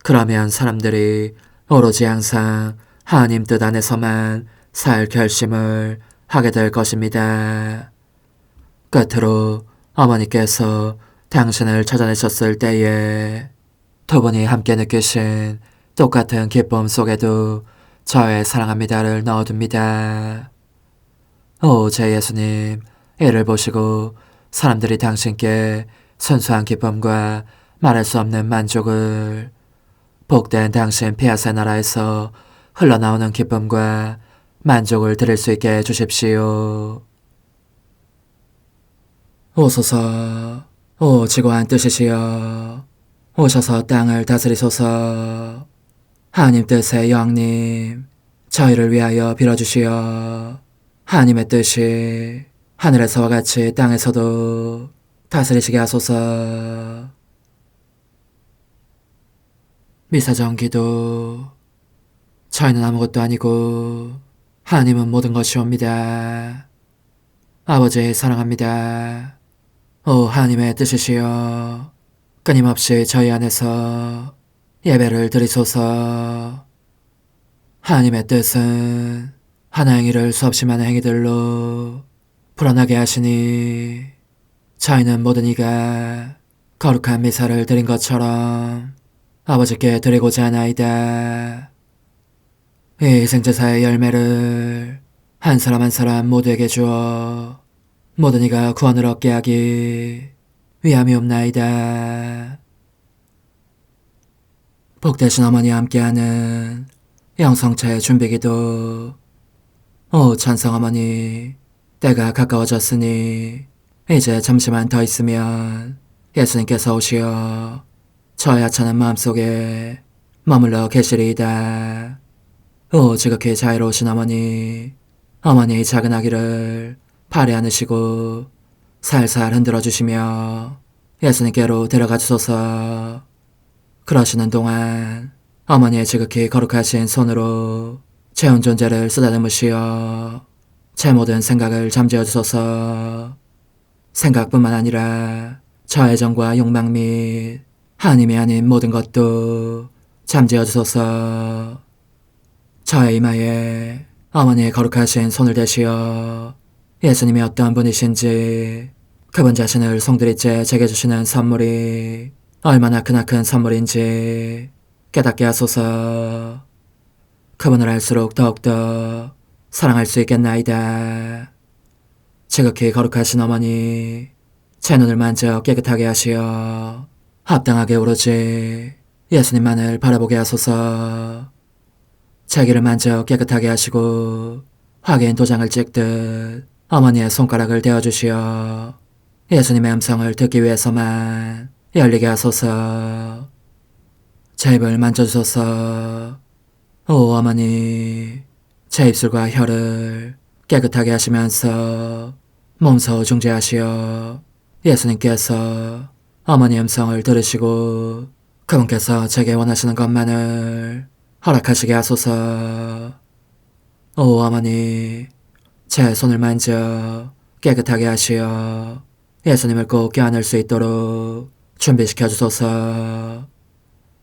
[SPEAKER 1] 그러면 사람들이 오로지 항상 하나님 뜻 안에서만 살 결심을 하게 될 것입니다. 끝으로 어머니께서 당신을 찾아내셨을 때에 두 분이 함께 느끼신 똑같은 기쁨 속에도 저의 사랑합니다를 넣어둡니다. 오, 제 예수님, 이를 보시고 사람들이 당신께 순수한 기쁨과 말할 수 없는 만족을, 복된 당신 피아세 나라에서 흘러나오는 기쁨과 만족을 드릴 수 있게 해주십시오. 오소서, 오 지고한 뜻이시여, 오셔서 땅을 다스리소서. 하나님 뜻의 여왕님, 저희를 위하여 빌어주시어. 하나님의 뜻이 하늘에서와 같이 땅에서도 다스리시게 하소서. 미사정 기도. 저희는 아무것도 아니고 하나님은 모든 것이옵니다. 아버지 사랑합니다. 오 하나님의 뜻이시여, 끊임없이 저희 안에서 예배를 드리소서. 하나님의 뜻은 하나의 행위를 수없이 많은 행위들로 불어나게 하시니 저희는 모든 이가 거룩한 미사를 드린 것처럼 아버지께 드리고자 하나이다. 이 희생제사의 열매를 한 사람 한 사람 모두에게 주어 모든 이가 구원을 얻게 하기 위함이옵나이다. 복되신 어머니와 함께하는 영성차의 준비기도. 오 찬성 어머니, 때가 가까워졌으니 이제 잠시만 더 있으면 예수님께서 오시어 저의 하찮은 마음속에 머물러 계시리이다. 오 지극히 자유로우신 어머니, 어머니의 작은 아기를 팔에 안으시고 살살 흔들어 주시며 예수님께로 데려가 주소서. 그러시는 동안 어머니의 지극히 거룩하신 손으로 제 온 존재를 쓰다듬으시어 제 모든 생각을 잠재워 주소서. 생각뿐만 아니라 저의 정과 욕망 및 하나님이 아닌 모든 것도 잠재워 주소서. 저의 이마에 어머니의 거룩하신 손을 대시어 예수님이 어떤 분이신지, 그분 자신을 송두리째 제게 주시는 선물이 얼마나 크나큰 선물인지 깨닫게 하소서. 그분을 알수록 더욱더 사랑할 수 있겠나이다. 지극히 거룩하신 어머니, 제 눈을 만져 깨끗하게 하시어 합당하게 오로지 예수님만을 바라보게 하소서. 제 귀를 만져 깨끗하게 하시고 확인 도장을 찍듯 어머니의 손가락을 대어주시어 예수님의 음성을 듣기 위해서만 열리게 하소서. 제 입을 만져주소서. 오 어머니, 제 입술과 혀를 깨끗하게 하시면서 몸소 중재하시어 예수님께서 어머니 음성을 들으시고 그분께서 제게 원하시는 것만을 허락하시게 하소서. 오 어머니, 제 손을 만져 깨끗하게 하시어 예수님을 꼭 껴안을 수 있도록 준비시켜 주소서.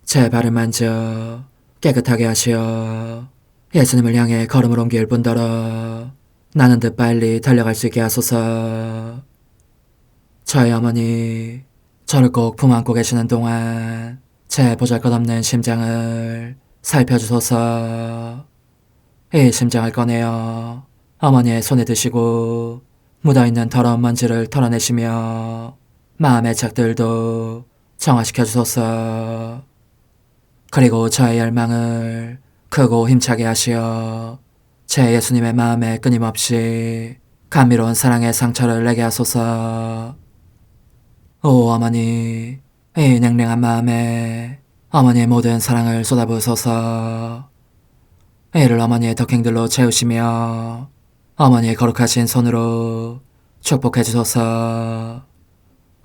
[SPEAKER 1] 제 발을 만져 깨끗하게 하시어 예수님을 향해 걸음을 옮길 뿐더러 나는 듯 빨리 달려갈 수 있게 하소서. 저의 어머니, 저를 꼭 품 안고 계시는 동안 제 보잘것없는 심장을 살펴주소서. 이 심장을 꺼내어 어머니의 손에 드시고 묻어있는 더러운 먼지를 털어내시며 마음의 착들도 정화시켜 주소서. 그리고 저의 열망을 크고 힘차게 하시어 제 예수님의 마음에 끊임없이 감미로운 사랑의 상처를 내게 하소서. 오 어머니, 이 냉랭한 마음에 어머니의 모든 사랑을 쏟아부으소서. 이를 어머니의 덕행들로 채우시며 어머니의 거룩하신 손으로 축복해 주소서.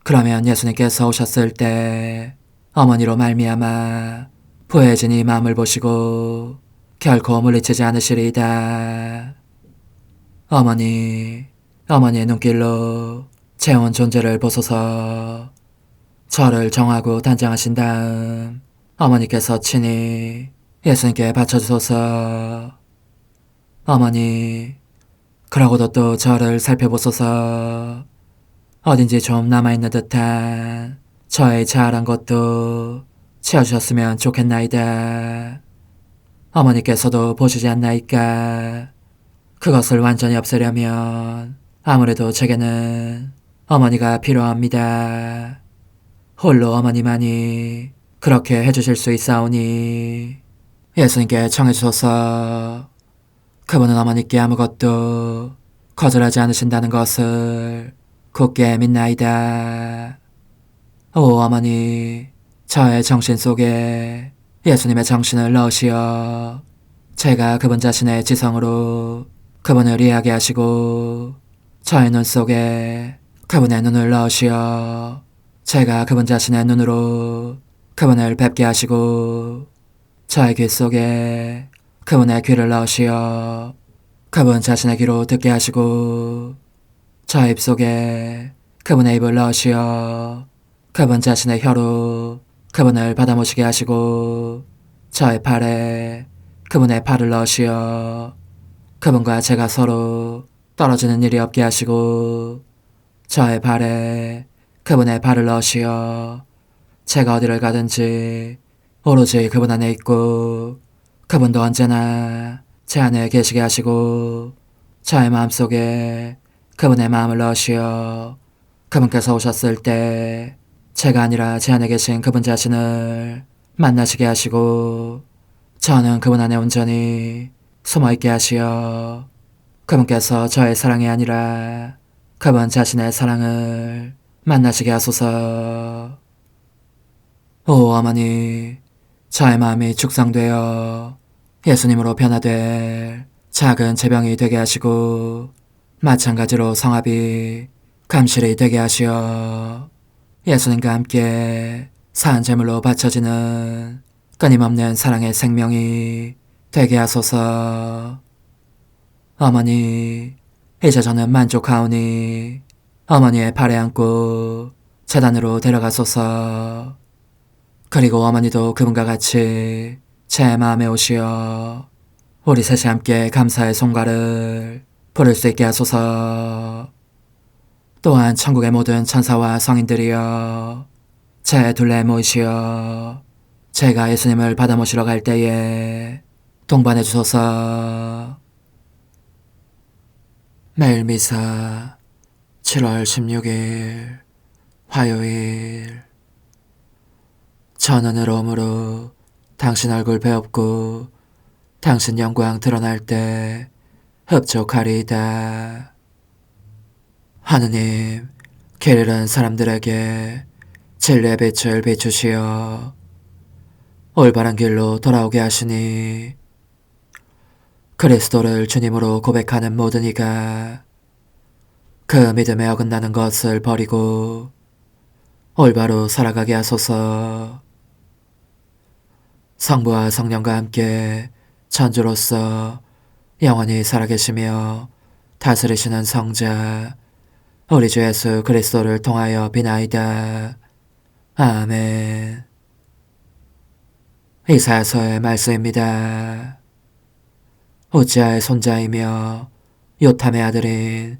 [SPEAKER 1] 그러면 예수님께서 오셨을 때 어머니로 말미암아 부해진 이 마음을 보시고 결코 물리치지 않으시리이다. 어머니, 어머니의 눈길로 채운 존재를 보소서. 저를 정하고 단장하신 다음 어머니께서 친히 예수님께 바쳐주소서. 어머니, 그러고도 또 저를 살펴보소서. 어딘지 좀 남아있는 듯한 저의 자아란 것도 채워주셨으면 좋겠나이다. 어머니께서도 보시지 않나이까? 그것을 완전히 없애려면 아무래도 제게는 어머니가 필요합니다. 홀로 어머니만이 그렇게 해주실 수 있사오니 예수님께 청해주소서. 그분은 어머니께 아무것도 거절하지 않으신다는 것을 굳게 믿나이다. 오 어머니, 저의 정신 속에 예수님의 정신을 넣으시어 제가 그분 자신의 지성으로 그분을 이해하게 하시고 저의 눈 속에 그분의 눈을 넣으시어 제가 그분 자신의 눈으로 그분을 뵙게 하시고 저의 귀 속에 그분의 귀를 넣으시어 그분 자신의 귀로 듣게 하시고 저의 입 속에 그분의 입을 넣으시어 그분 자신의 혀로 그분을 받아모시게 하시고 저의 팔에 그분의 팔을 넣으시어 그분과 제가 서로 떨어지는 일이 없게 하시고 저의 발에 그분의 발을 넣으시어 제가 어디를 가든지 오로지 그분 안에 있고 그분도 언제나 제 안에 계시게 하시고 저의 마음속에 그분의 마음을 넣으시어 그분께서 오셨을 때 제가 아니라 제 안에 계신 그분 자신을 만나시게 하시고 저는 그분 안에 온전히 숨어있게 하시어 그분께서 저의 사랑이 아니라 그분 자신의 사랑을 만나시게 하소서. 오 어머니, 저의 마음이 축성되어 예수님으로 변화될 작은 제병이 되게 하시고 마찬가지로 성합이 감실이 되게 하시어 예수님과 함께 산 제물로 바쳐지는 끊임없는 사랑의 생명이 되게 하소서. 어머니, 이제 저는 만족하오니 어머니의 발에 안고 제단으로 데려가소서. 그리고 어머니도 그분과 같이 제 마음에 오시어 우리 셋이 함께 감사의 송가를 부를 수 있게 하소서. 또한 천국의 모든 천사와 성인들이여 제 둘레에 모이시어 제가 예수님을 받아 모시러 갈 때에 동반해 주소서. 매일 미사 7월 16일 화요일. 저는 의로움으로 당신 얼굴 배웁고 당신 영광 드러날 때 흡족하리이다. 하느님, 길 잃은 사람들에게 진리의 빛을 비추시어 올바른 길로 돌아오게 하시니 그리스도를 주님으로 고백하는 모든 이가 그 믿음에 어긋나는 것을 버리고 올바로 살아가게 하소서. 성부와 성령과 함께 천주로서 영원히 살아계시며 다스리시는 성자 우리 주 예수 그리스도를 통하여 비나이다. 아멘. 이사야서의 말씀입니다. 우지아의 손자이며 요탐의 아들인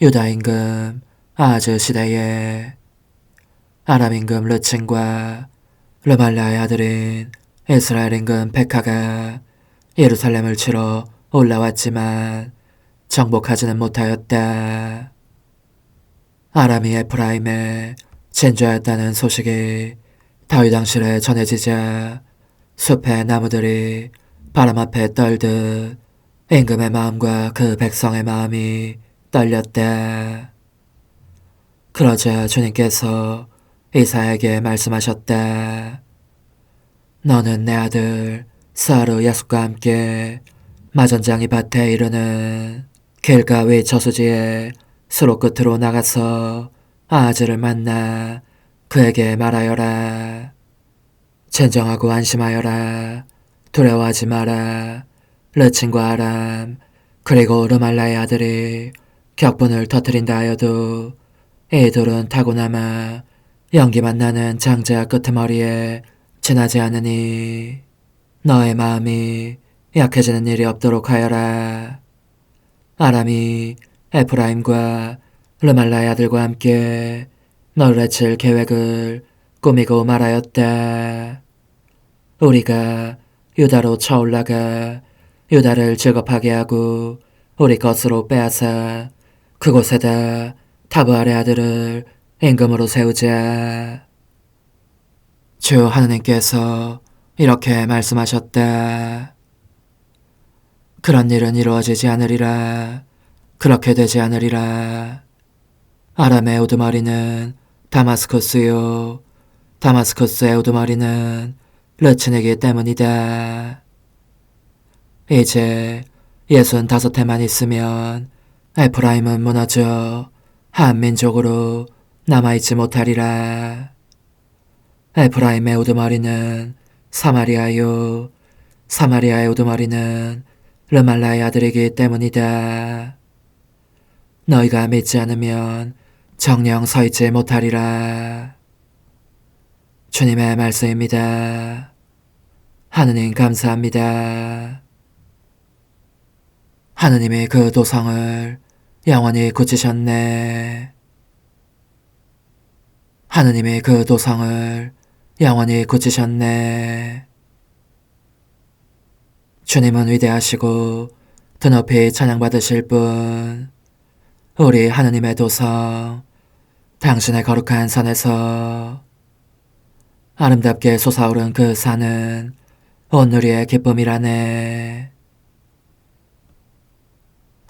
[SPEAKER 1] 유다 임금 아하즈 시대에 아람 임금 르친과 르말라의 아들인 이스라엘 임금 베카가 예루살렘을 치러 올라왔지만 정복하지는 못하였다. 아람이 에프라임에 진주하였다는 소식이 다윗 왕실에 전해지자 숲의 나무들이 바람 앞에 떨듯 임금의 마음과 그 백성의 마음이 떨렸다. 그러자 주님께서 이사야에게 말씀하셨다. 너는 내 아들 사르 야숫과 함께 마전장이 밭에 이르는 길가 위 저수지에 수로 끝으로 나가서 아하즈를 만나 그에게 말하여라. 진정하고 안심하여라. 두려워하지 마라. 르친과 아람 그리고 르말라의 아들이 격분을 터뜨린다 하여도 이 돌은 타고나마 연기만 나는 장자 끄트머리에 지나지 않으니 너의 마음이 약해지는 일이 없도록 하여라. 아람이 에프라임과 르말라의 아들과 함께 너를 해칠 계획을 꾸미고 말하였다. 우리가 유다로 쳐올라가 유다를 즐겁하게 하고 우리 것으로 빼앗아 그곳에다 타브알의 아들을 임금으로 세우자. 주 하느님께서 이렇게 말씀하셨다. 그런 일은 이루어지지 않으리라. 그렇게 되지 않으리라. 아람의 우두머리는 다마스쿠스요. 다마스쿠스의 우두머리는 르친이기 때문이다. 이제 65해만 있으면 에프라임은 무너져 한민족으로 남아있지 못하리라. 에프라임의 우두머리는 사마리아요. 사마리아의 우두머리는 르말라의 아들이기 때문이다. 너희가 믿지 않으면 정녕 서있지 못하리라. 주님의 말씀입니다. 하느님 감사합니다. 하느님이 그 도성을 영원히 굳히셨네. 하느님이 그 도성을 영원히 굳히셨네. 주님은 위대하시고 드높이 찬양받으실 분. 우리 하느님의 도성, 당신의 거룩한 산에서 아름답게 솟아오른 그 산은 온누리의 기쁨이라네.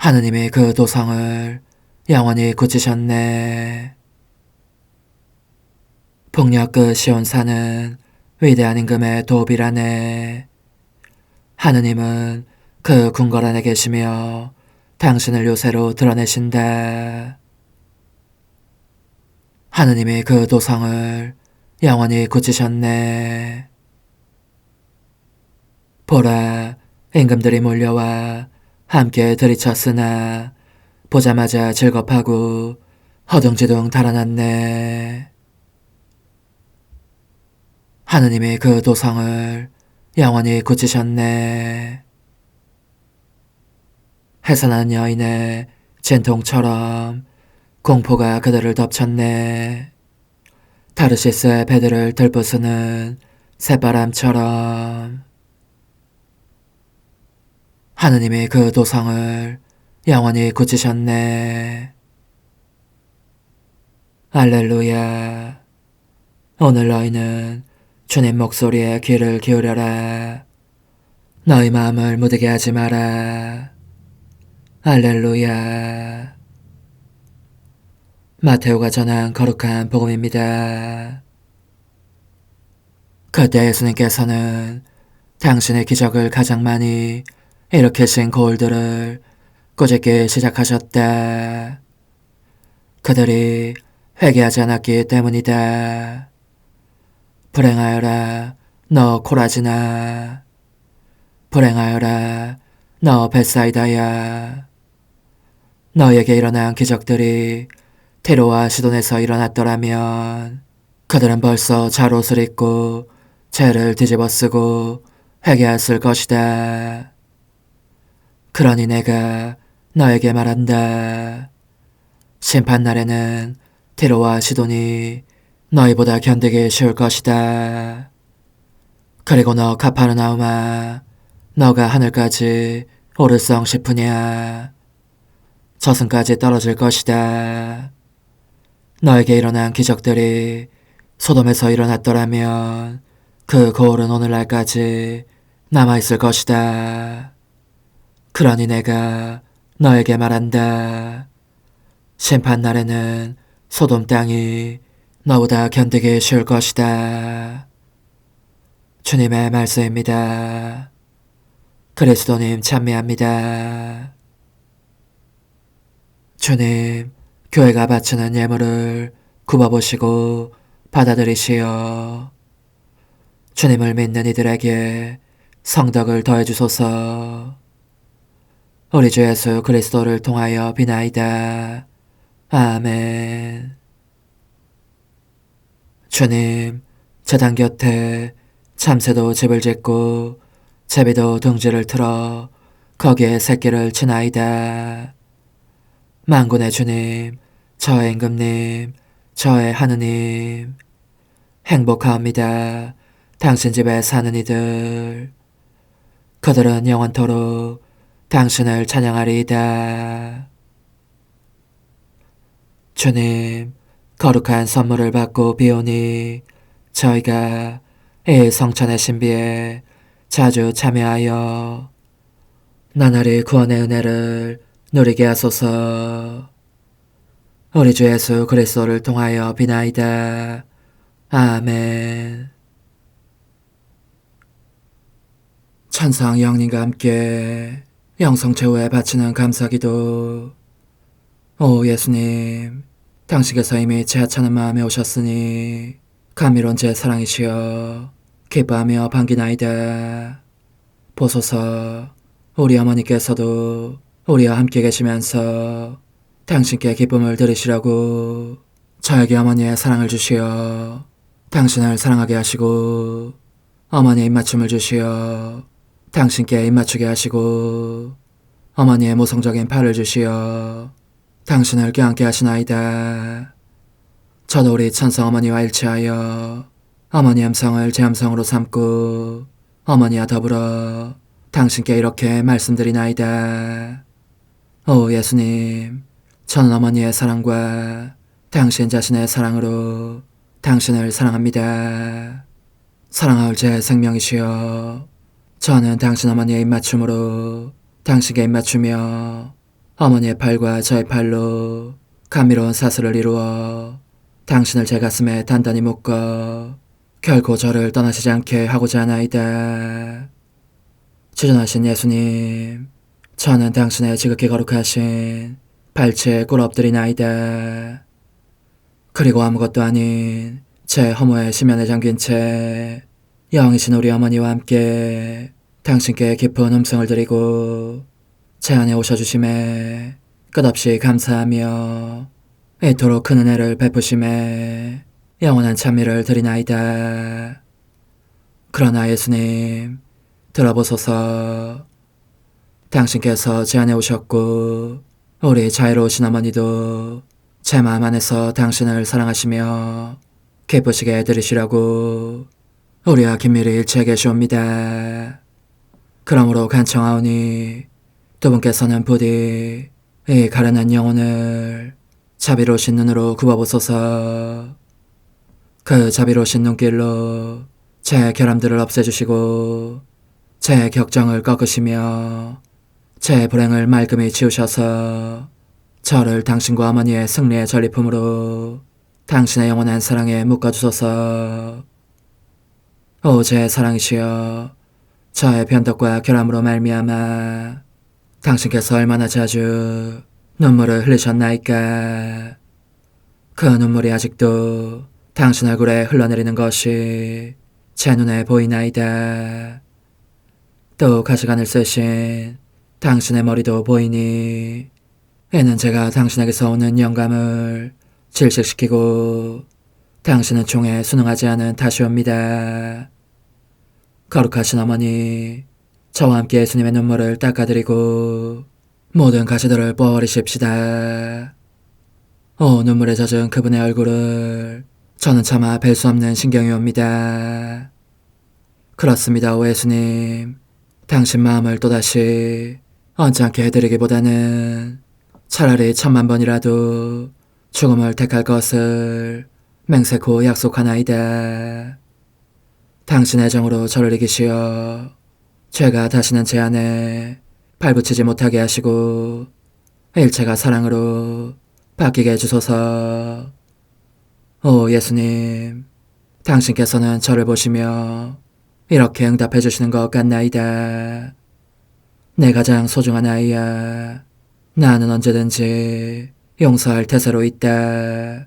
[SPEAKER 1] 하느님이 그 도성을 영원히 굳히셨네. 북녘 그 시온산은 위대한 임금의 도읍이라네. 하느님은 그 궁궐 안에 계시며 당신을 요새로 드러내신다. 하느님이 그 도성을 영원히 굳히셨네. 보라, 임금들이 몰려와 함께 들이쳤으나 보자마자 즐겁하고 허둥지둥 달아났네. 하느님이 그 도성을 영원히 굳히셨네. 해산한 여인의 진통처럼 공포가 그들을 덮쳤네. 타르시스의 배들을 들부수는 새바람처럼. 하느님이 그 도성을 영원히 굳히셨네. 알렐루야. 오늘 너희는 주님 목소리에 귀를 기울여라. 너희 마음을 무디게 하지 마라. 할렐루야. 마테오가 전한 거룩한 복음입니다. 그때 예수님께서는 당신의 기적을 가장 많이 일으키신 고울들을 꾸짖기 시작하셨다. 그들이 회개하지 않았기 때문이다. 불행하여라 너 코라지나. 불행하여라 너 벳사이다야. 너에게 일어난 기적들이 티로와 시돈에서 일어났더라면 그들은 벌써 잘옷을 입고 죄를 뒤집어쓰고 회개했을 것이다. 그러니 내가 너에게 말한다. 심판날에는 티로와 시돈이 너희보다 견디기 쉬울 것이다. 그리고 너 가파르나움아, 너가 하늘까지 오를성 싶으냐. 저승까지 떨어질 것이다. 너에게 일어난 기적들이 소돔에서 일어났더라면 그 고울은 오늘날까지 남아있을 것이다. 그러니 내가 너에게 말한다. 심판날에는 소돔 땅이 너보다 견디기 쉬울 것이다. 주님의 말씀입니다. 그리스도님 찬미합니다. 주님, 교회가 바치는 예물을 굽어보시고 받아들이시어 주님을 믿는 이들에게 성덕을 더해주소서. 우리 주 예수 그리스도를 통하여 비나이다. 아멘. 주님, 제단 곁에 참새도 집을 짓고 제비도 둥지를 틀어 거기에 새끼를 치나이다. 만군의 주님, 저의 임금님, 저의 하느님, 행복하옵니다. 당신 집에 사는 이들. 그들은 영원토록 당신을 찬양하리이다. 주님, 거룩한 선물을 받고 비오니 저희가 이 성찬의 신비에 자주 참여하여 나날이 구원의 은혜를 누리게 하소서. 우리 주 예수 그리스도를 통하여 비나이다. 아멘. 천상 영님과 함께 영성 최후에 바치는 감사기도. 오 예수님, 당신께서 이미 제 하찮은 마음에 오셨으니 감미로운 제 사랑이시여 기뻐하며 반기나이다. 보소서, 우리 어머니께서도 우리와 함께 계시면서 당신께 기쁨을 들으시라고 저에게 어머니의 사랑을 주시어 당신을 사랑하게 하시고 어머니의 입맞춤을 주시어 당신께 입맞추게 하시고 어머니의 모성적인 팔을 주시어 당신을 껴안게 하시나이다. 저도 우리 천성 어머니와 일치하여 어머니 음성을 제 음성으로 삼고 어머니와 더불어 당신께 이렇게 말씀드리나이다. 오 예수님, 저는 어머니의 사랑과 당신 자신의 사랑으로 당신을 사랑합니다. 사랑하올 제 생명이시여, 저는 당신 어머니의 입맞춤으로 당신께 입맞추며 어머니의 팔과 저의 팔로 감미로운 사슬을 이루어 당신을 제 가슴에 단단히 묶어 결코 저를 떠나시지 않게 하고자 하나이다. 주전하신 예수님, 저는 당신의 지극히 거룩하신 발치에 꿇어 엎드리나이다. 그리고 아무것도 아닌 제 허무의 심연에 잠긴 채 영이신 우리 어머니와 함께 당신께 깊은 음성을 드리고 제 안에 오셔주심에 끝없이 감사하며 이토록 큰 은혜를 베푸심에 영원한 찬미를 드리나이다. 그러나 예수님, 들어보소서. 당신께서 제 안에 오셨고 우리 자유로우신 어머니도 제 마음 안에서 당신을 사랑하시며 기쁘시게 들으시라고 우리와 긴밀히 일치해 계시옵니다. 그러므로 간청하오니 두 분께서는 부디 이 가련한 영혼을 자비로우신 눈으로 굽어보소서. 그 자비로우신 눈길로 제 결함들을 없애주시고 제 격정을 꺾으시며 제 불행을 말끔히 지우셔서 저를 당신과 어머니의 승리의 전리품으로 당신의 영원한 사랑에 묶어주소서. 오 제 사랑이시여, 저의 변덕과 결함으로 말미암아 당신께서 얼마나 자주 눈물을 흘리셨나이까. 그 눈물이 아직도 당신 얼굴에 흘러내리는 것이 제 눈에 보이나이다. 또 가시관을 쓰신 당신의 머리도 보이니 이는 제가 당신에게서 오는 영감을 질식시키고 당신은 총에 순응하지 않은 탓이옵니다. 거룩하신 어머니, 저와 함께 예수님의 눈물을 닦아드리고 모든 가시들을 뽑아버리십시다. 오 눈물에 젖은 그분의 얼굴을 저는 차마 뵐 수 없는 신경이 옵니다. 그렇습니다. 오 예수님, 당신 마음을 또다시 언짢게 해드리기보다는 차라리 10,000,000번이라도 죽음을 택할 것을 맹세코 약속하나이다. 당신의 정으로 저를 이기시어 죄가 다시는 제 안에 발붙이지 못하게 하시고 일체가 사랑으로 바뀌게 해주소서. 오 예수님, 당신께서는 저를 보시며 이렇게 응답해 주시는 것 같나이다. 내 가장 소중한 아이야, 나는 언제든지 용서할 태세로 있다.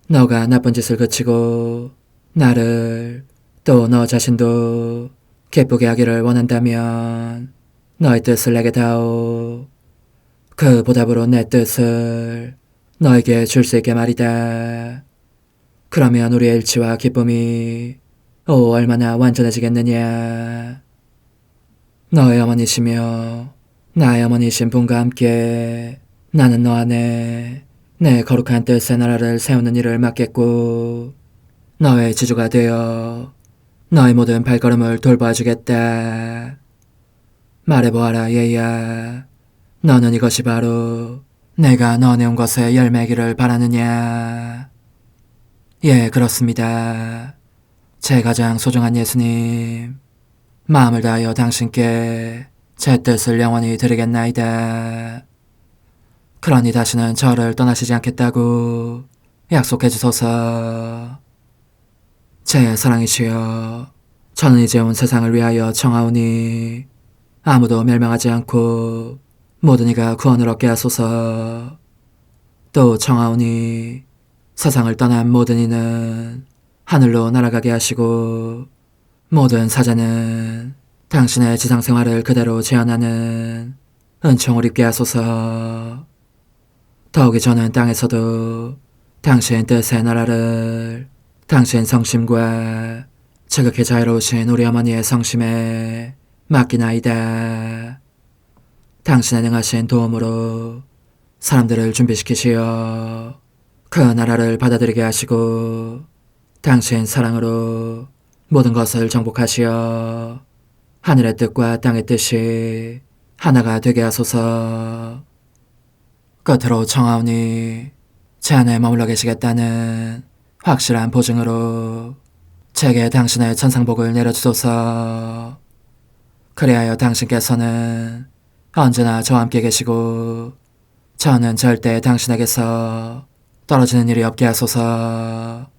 [SPEAKER 1] 너가 나쁜 짓을 그치고 나를 또 너 자신도 기쁘게 하기를 원한다면 너의 뜻을 내게 다오. 그 보답으로 내 뜻을 너에게 줄 수 있게 말이다. 그러면 우리의 일치와 기쁨이 얼마나 완전해지겠느냐. 너의 어머니시며 나의 어머니신 분과 함께 나는 너 안에 내 거룩한 뜻의 나라를 세우는 일을 맡겠고 너의 지주가 되어 너의 모든 발걸음을 돌봐주겠다. 말해보아라 얘야. 너는 이것이 바로 내가 너 내온 것에 열매기를 바라느냐. 예, 그렇습니다. 제 가장 소중한 예수님, 마음을 다하여 당신께 제 뜻을 영원히 드리겠나이다. 그러니 다시는 저를 떠나시지 않겠다고 약속해 주소서. 제 사랑이시여, 저는 이제 온 세상을 위하여 청하오니 아무도 멸망하지 않고 모든 이가 구원을 얻게 하소서. 또 청하오니 세상을 떠난 모든 이는 하늘로 날아가게 하시고 모든 사자는 당신의 지상생활을 그대로 재현하는 은총을 입게 하소서. 더욱이 저는 땅에서도 당신 뜻의 나라를 당신 성심과 지극히 자유로우신 우리 어머니의 성심에 맡기나이다. 당신의 능하신 도움으로 사람들을 준비시키시어 그 나라를 받아들이게 하시고 당신 사랑으로 모든 것을 정복하시어 하늘의 뜻과 땅의 뜻이 하나가 되게 하소서. 끝으로 청하오니 제 안에 머물러 계시겠다는 확실한 보증으로 제게 당신의 천상복을 내려주소서. 그리하여 당신께서는 언제나 저와 함께 계시고 저는 절대 당신에게서 떨어지는 일이 없게 하소서.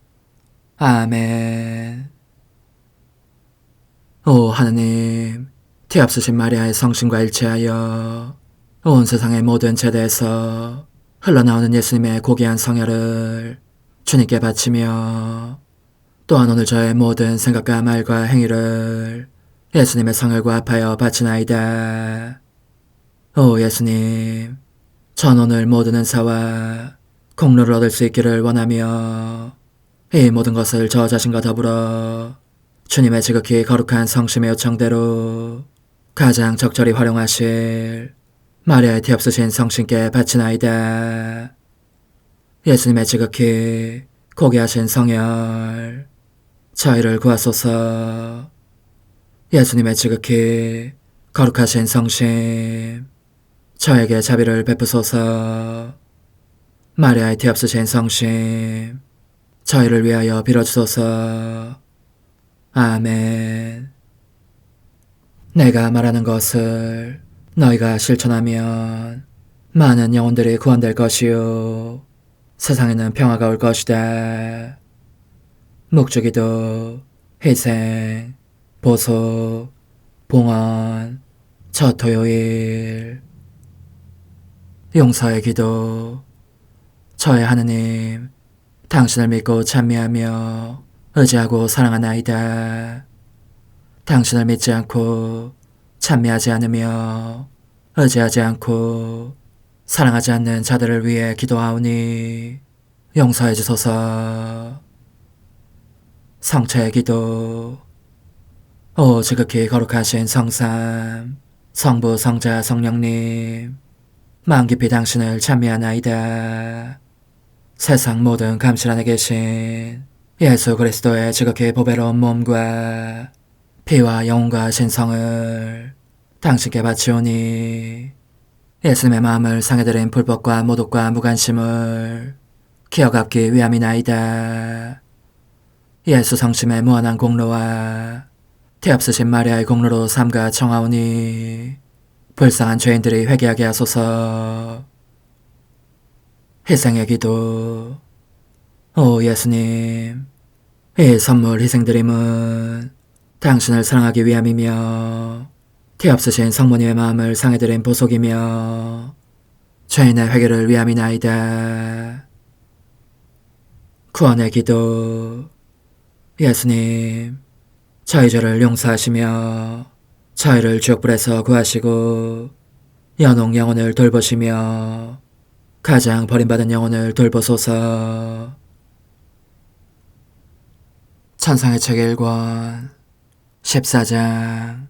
[SPEAKER 1] 아멘. 오 하느님, 티없으신 마리아의 성신과 일치하여 온 세상의 모든 제대에서 흘러나오는 예수님의 고귀한 성혈을 주님께 바치며 또한 오늘 저의 모든 생각과 말과 행위를 예수님의 성혈과 합하여 바치나이다. 오 예수님, 전 오늘 모든 은사와 공로를 얻을 수 있기를 원하며 이 모든 것을 저 자신과 더불어 주님의 지극히 거룩한 성심의 요청대로 가장 적절히 활용하실 마리아의 티없으신 성신께 바치나이다. 예수님의 지극히 고귀하신 성혈, 저희를 구하소서. 예수님의 지극히 거룩하신 성심, 저에게 자비를 베푸소서. 마리아의 티없으신 성심, 저희를 위하여 빌어주소서. 아멘. 내가 말하는 것을 너희가 실천하면 많은 영혼들이 구원될 것이요 세상에는 평화가 올 것이다. 묵주기도, 희생, 보속, 봉헌, 첫 토요일. 용서의 기도. 저의 하느님, 당신을 믿고 찬미하며 의지하고 사랑하나이다. 당신을 믿지 않고 찬미하지 않으며 의지하지 않고 사랑하지 않는 자들을 위해 기도하오니 용서해 주소서. 성체의 기도. 오 지극히 거룩하신 성삼, 성부, 성자, 성령님, 마음 깊이 당신을 찬미하나이다. 세상 모든 감실 안에 계신 예수 그리스도의 지극히 보배로운 몸과 피와 영혼과 신성을 당신께 바치오니 예수님의 마음을 상해드린 불법과 모독과 무관심을 기어갚기 위함이나이다. 예수 성심의 무한한 공로와 티없으신 마리아의 공로로 삼가 청하오니 불쌍한 죄인들이 회개하게 하소서. 희생의 기도. 오 예수님, 이 선물 희생드림은 당신을 사랑하기 위함이며 티없으신 성모님의 마음을 상해드린 보속이며 죄인의 회개를 위함이나이다. 구원의 기도. 예수님, 저희 죄를 용서하시며 저희를 지옥불에서 구하시고 연옥 영혼을 돌보시며 가장 버림받은 영혼을 돌보소서. 천상의 책 1권 14장.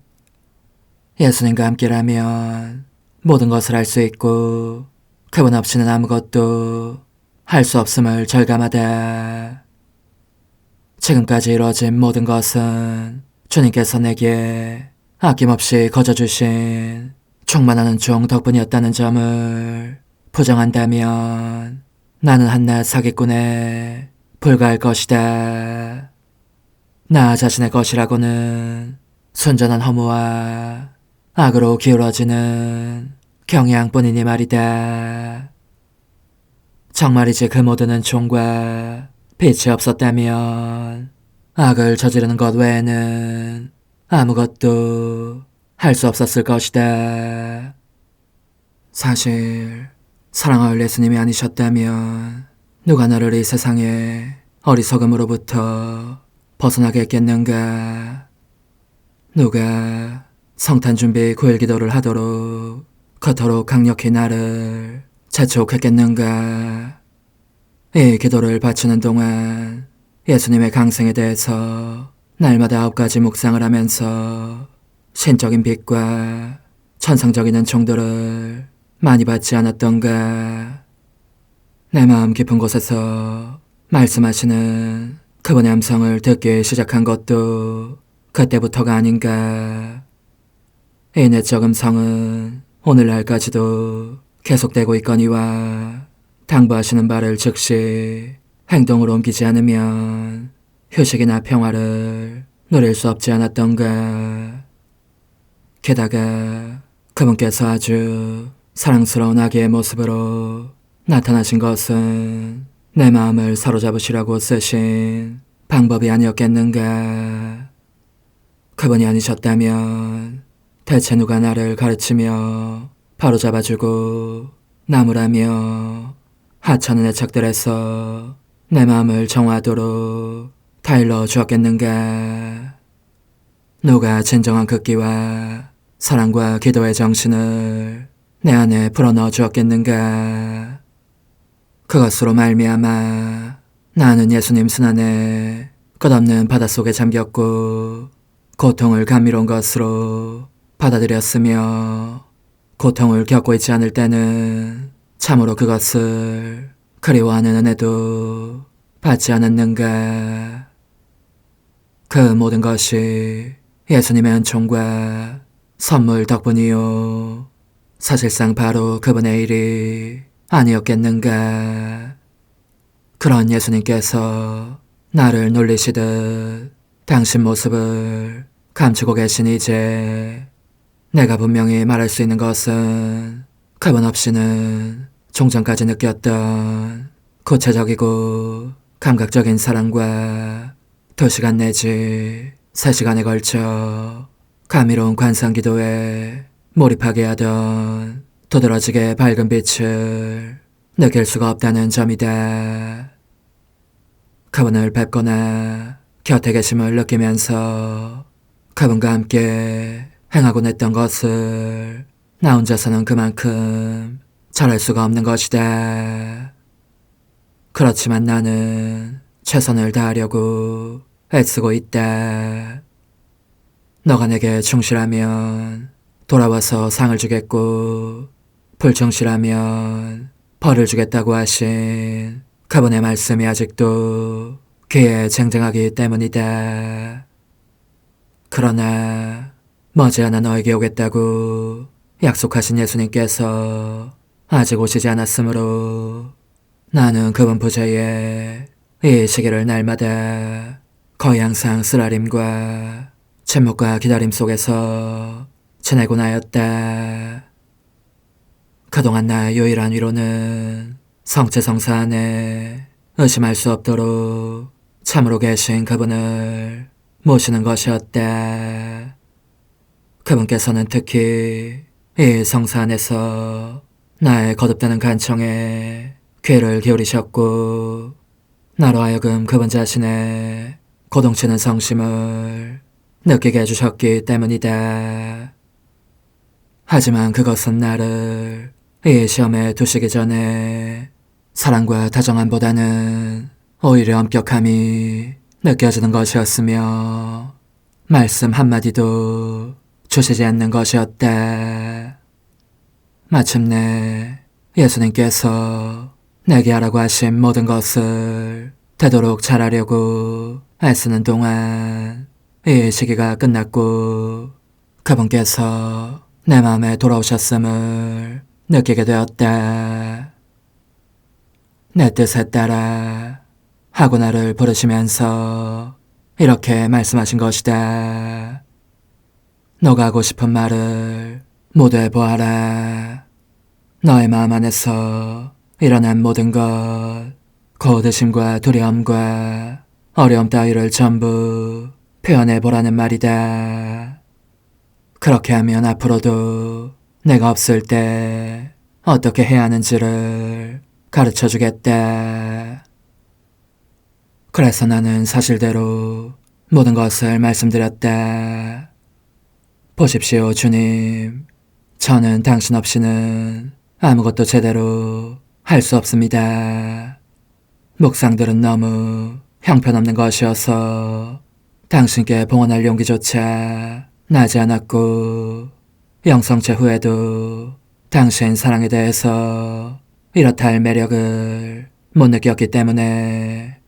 [SPEAKER 1] 예수님과 함께라면 모든 것을 할 수 있고 그분 없이는 아무것도 할 수 없음을 절감하다. 지금까지 이루어진 모든 것은 주님께서 내게 아낌없이 거저주신 충만한 종 덕분이었다는 점을 부정한다면 나는 한낱 사기꾼에 불과할 것이다. 나 자신의 것이라고는 순전한 허무와 악으로 기울어지는 경향뿐이니 말이다. 정말이지 그 모든 종과 빛이 없었다면 악을 저지르는 것 외에는 아무것도 할 수 없었을 것이다. 사실 사랑할 예수님이 아니셨다면 누가 나를 이 세상의 어리석음으로부터 벗어나게 했겠는가? 누가 성탄 준비 9일 기도를 하도록 그토록 강력히 나를 재촉했겠는가? 이 기도를 바치는 동안 예수님의 강생에 대해서 날마다 9가지 묵상을 하면서 신적인 빛과 천상적인 은총들을 많이 받지 않았던가? 내 마음 깊은 곳에서 말씀하시는 그분의 음성을 듣기 시작한 것도 그때부터가 아닌가. 이 내적 음성은 오늘날까지도 계속되고 있거니와 당부하시는 바를 즉시 행동으로 옮기지 않으면 휴식이나 평화를 누릴 수 없지 않았던가. 게다가 그분께서 아주 사랑스러운 아기의 모습으로 나타나신 것은 내 마음을 사로잡으시라고 쓰신 방법이 아니었겠는가. 그분이 아니셨다면 대체 누가 나를 가르치며 바로잡아주고 나무라며 하찮은 애착들에서 내 마음을 정화하도록 타일러 주었겠는가. 누가 진정한 극기와 사랑과 기도의 정신을 내 안에 불어넣어 주었겠는가. 그것으로 말미암아 나는 예수님 순환에 끝없는 바닷속에 잠겼고 고통을 감미로운 것으로 받아들였으며 고통을 겪고 있지 않을 때는 참으로 그것을 그리워하는 은혜도 받지 않았는가. 그 모든 것이 예수님의 은총과 선물 덕분이요, 사실상 바로 그분의 일이 아니었겠는가. 그런 예수님께서 나를 놀리시듯 당신 모습을 감추고 계신 이제 내가 분명히 말할 수 있는 것은 그분 없이는 종전까지 느꼈던 구체적이고 감각적인 사랑과 2시간 내지 3시간에 걸쳐 감미로운 관상기도에 몰입하게 하던 도드라지게 밝은 빛을 느낄 수가 없다는 점이다. 그분을 뵙거나 곁에 계심을 느끼면서 그분과 함께 행하곤 했던 것을 나 혼자서는 그만큼 잘할 수가 없는 것이다. 그렇지만 나는 최선을 다하려고 애쓰고 있다. 너가 내게 충실하면 돌아와서 상을 주겠고 불충실하면 벌을 주겠다고 하신 그분의 말씀이 아직도 귀에 쟁쟁하기 때문이다. 그러나 머지않아 너에게 오겠다고 약속하신 예수님께서 아직 오시지 않았으므로 나는 그분 부재에 이 시기를 날마다 거의 항상 쓰라림과 침묵과 기다림 속에서 지내곤 하였다. 그동안 나의 유일한 위로는 성체성사 안에 의심할 수 없도록 참으로 계신 그분을 모시는 것이었다. 그분께서는 특히 이 성사 안에서 나의 거듭되는 간청에 귀를 기울이셨고 나로 하여금 그분 자신의 고동치는 성심을 느끼게 해주셨기 때문이다. 하지만 그것은 나를 이 시험에 두시기 전에 사랑과 다정함보다는 오히려 엄격함이 느껴지는 것이었으며 말씀 한마디도 주시지 않는 것이었다. 마침내 예수님께서 내게 하라고 하신 모든 것을 되도록 잘하려고 애쓰는 동안 이 시기가 끝났고 그분께서 내 마음에 돌아오셨음을 느끼게 되었다. 내 뜻에 따라 하고 나를 부르시면서 이렇게 말씀하신 것이다. 너가 하고 싶은 말을 모두 해보아라. 너의 마음 안에서 일어난 모든 것, 거드심과 두려움과 어려움 따위를 전부 표현해보라는 말이다. 그렇게 하면 앞으로도 내가 없을 때 어떻게 해야 하는지를 가르쳐주겠다. 그래서 나는 사실대로 모든 것을 말씀드렸다. 보십시오, 주님. 저는 당신 없이는 아무것도 제대로 할 수 없습니다. 묵상들은 너무 형편없는 것이어서 당신께 봉헌할 용기조차 나지 않았고 영성체 후에도 당신 사랑에 대해서 이렇다 할 매력을 못 느꼈기 때문에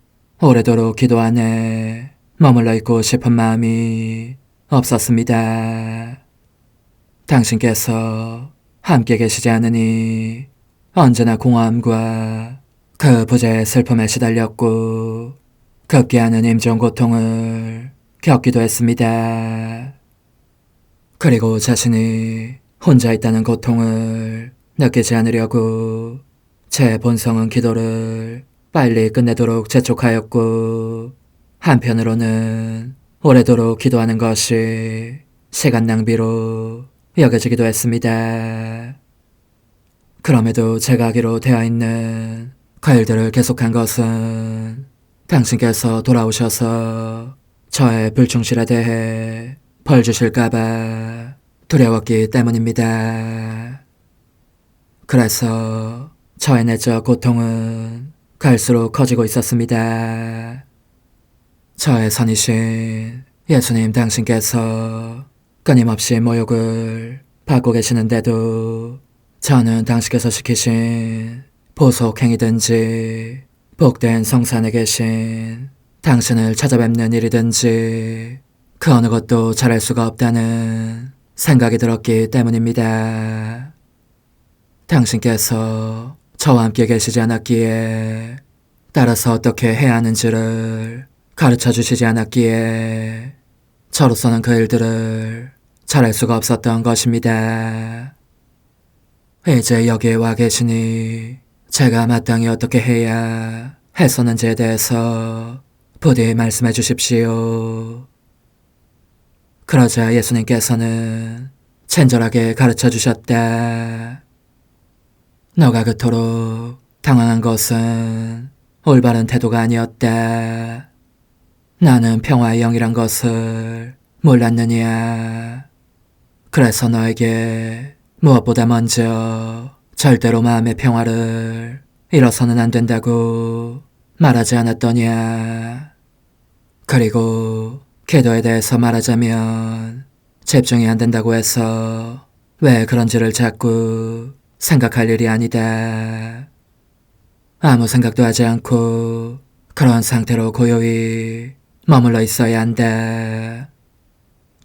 [SPEAKER 1] 오래도록 기도 안에 머물러 있고 싶은 마음이 없었습니다. 당신께서 함께 계시지 않으니 언제나 공허함과 그 부재의 슬픔에 시달렸고 급기야는 임종 고통을 겪기도 했습니다. 그리고 자신이 혼자 있다는 고통을 느끼지 않으려고 제 본성은 기도를 빨리 끝내도록 재촉하였고 한편으로는 오래도록 기도하는 것이 시간 낭비로 여겨지기도 했습니다. 그럼에도 제가 하기로 되어 있는 그 일들을 계속한 것은 당신께서 돌아오셔서 저의 불충실에 대해 벌 주실까봐 두려웠기 때문입니다. 그래서 저의 내적 고통은 갈수록 커지고 있었습니다. 저의 선이신 예수님 당신께서 끊임없이 모욕을 받고 계시는데도 저는 당신께서 시키신 보속행위든지 복된 성산에 계신 당신을 찾아뵙는 일이든지 그 어느 것도 잘할 수가 없다는 생각이 들었기 때문입니다. 당신께서 저와 함께 계시지 않았기에 따라서 어떻게 해야 하는지를 가르쳐 주시지 않았기에 저로서는 그 일들을 잘할 수가 없었던 것입니다. 이제 여기에 와 계시니 제가 마땅히 어떻게 해야 했었는지에 대해서 부디 말씀해 주십시오. 그러자 예수님께서는 친절하게 가르쳐 주셨다. 너가 그토록 당황한 것은 올바른 태도가 아니었다. 나는 평화의 영이란 것을 몰랐느냐. 그래서 너에게 무엇보다 먼저 절대로 마음의 평화를 잃어서는 안 된다고 말하지 않았더냐. 그리고 기도에 대해서 말하자면 집중이 안 된다고 해서 왜 그런지를 자꾸 생각할 일이 아니다. 아무 생각도 하지 않고 그런 상태로 고요히 머물러 있어야 한다.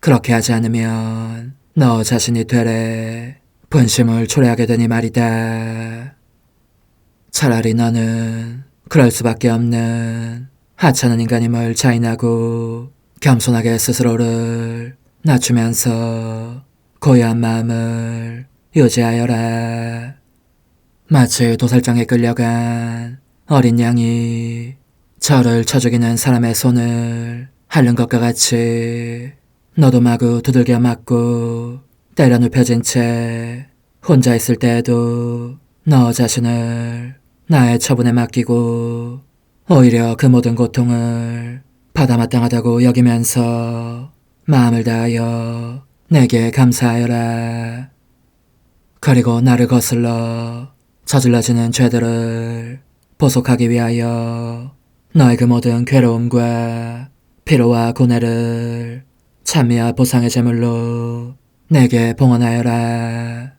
[SPEAKER 1] 그렇게 하지 않으면 너 자신이 되레 분심을 초래하게 되니 말이다. 차라리 너는 그럴 수밖에 없는 하찮은 인간임을 자인하고 겸손하게 스스로를 낮추면서 고요한 마음을 유지하여라. 마치 도살장에 끌려간 어린 양이 저를 쳐 죽이는 사람의 손을 핥는 것과 같이 너도 마구 두들겨 맞고 때려 눕혀진 채 혼자 있을 때에도 너 자신을 나의 처분에 맡기고 오히려 그 모든 고통을 받아 마땅하다고 여기면서 마음을 다하여 내게 감사하여라. 그리고 나를 거슬러 저질러지는 죄들을 보속하기 위하여 너의 그 모든 괴로움과 피로와 고뇌를 찬미와 보상의 제물로 내게 봉헌하여라.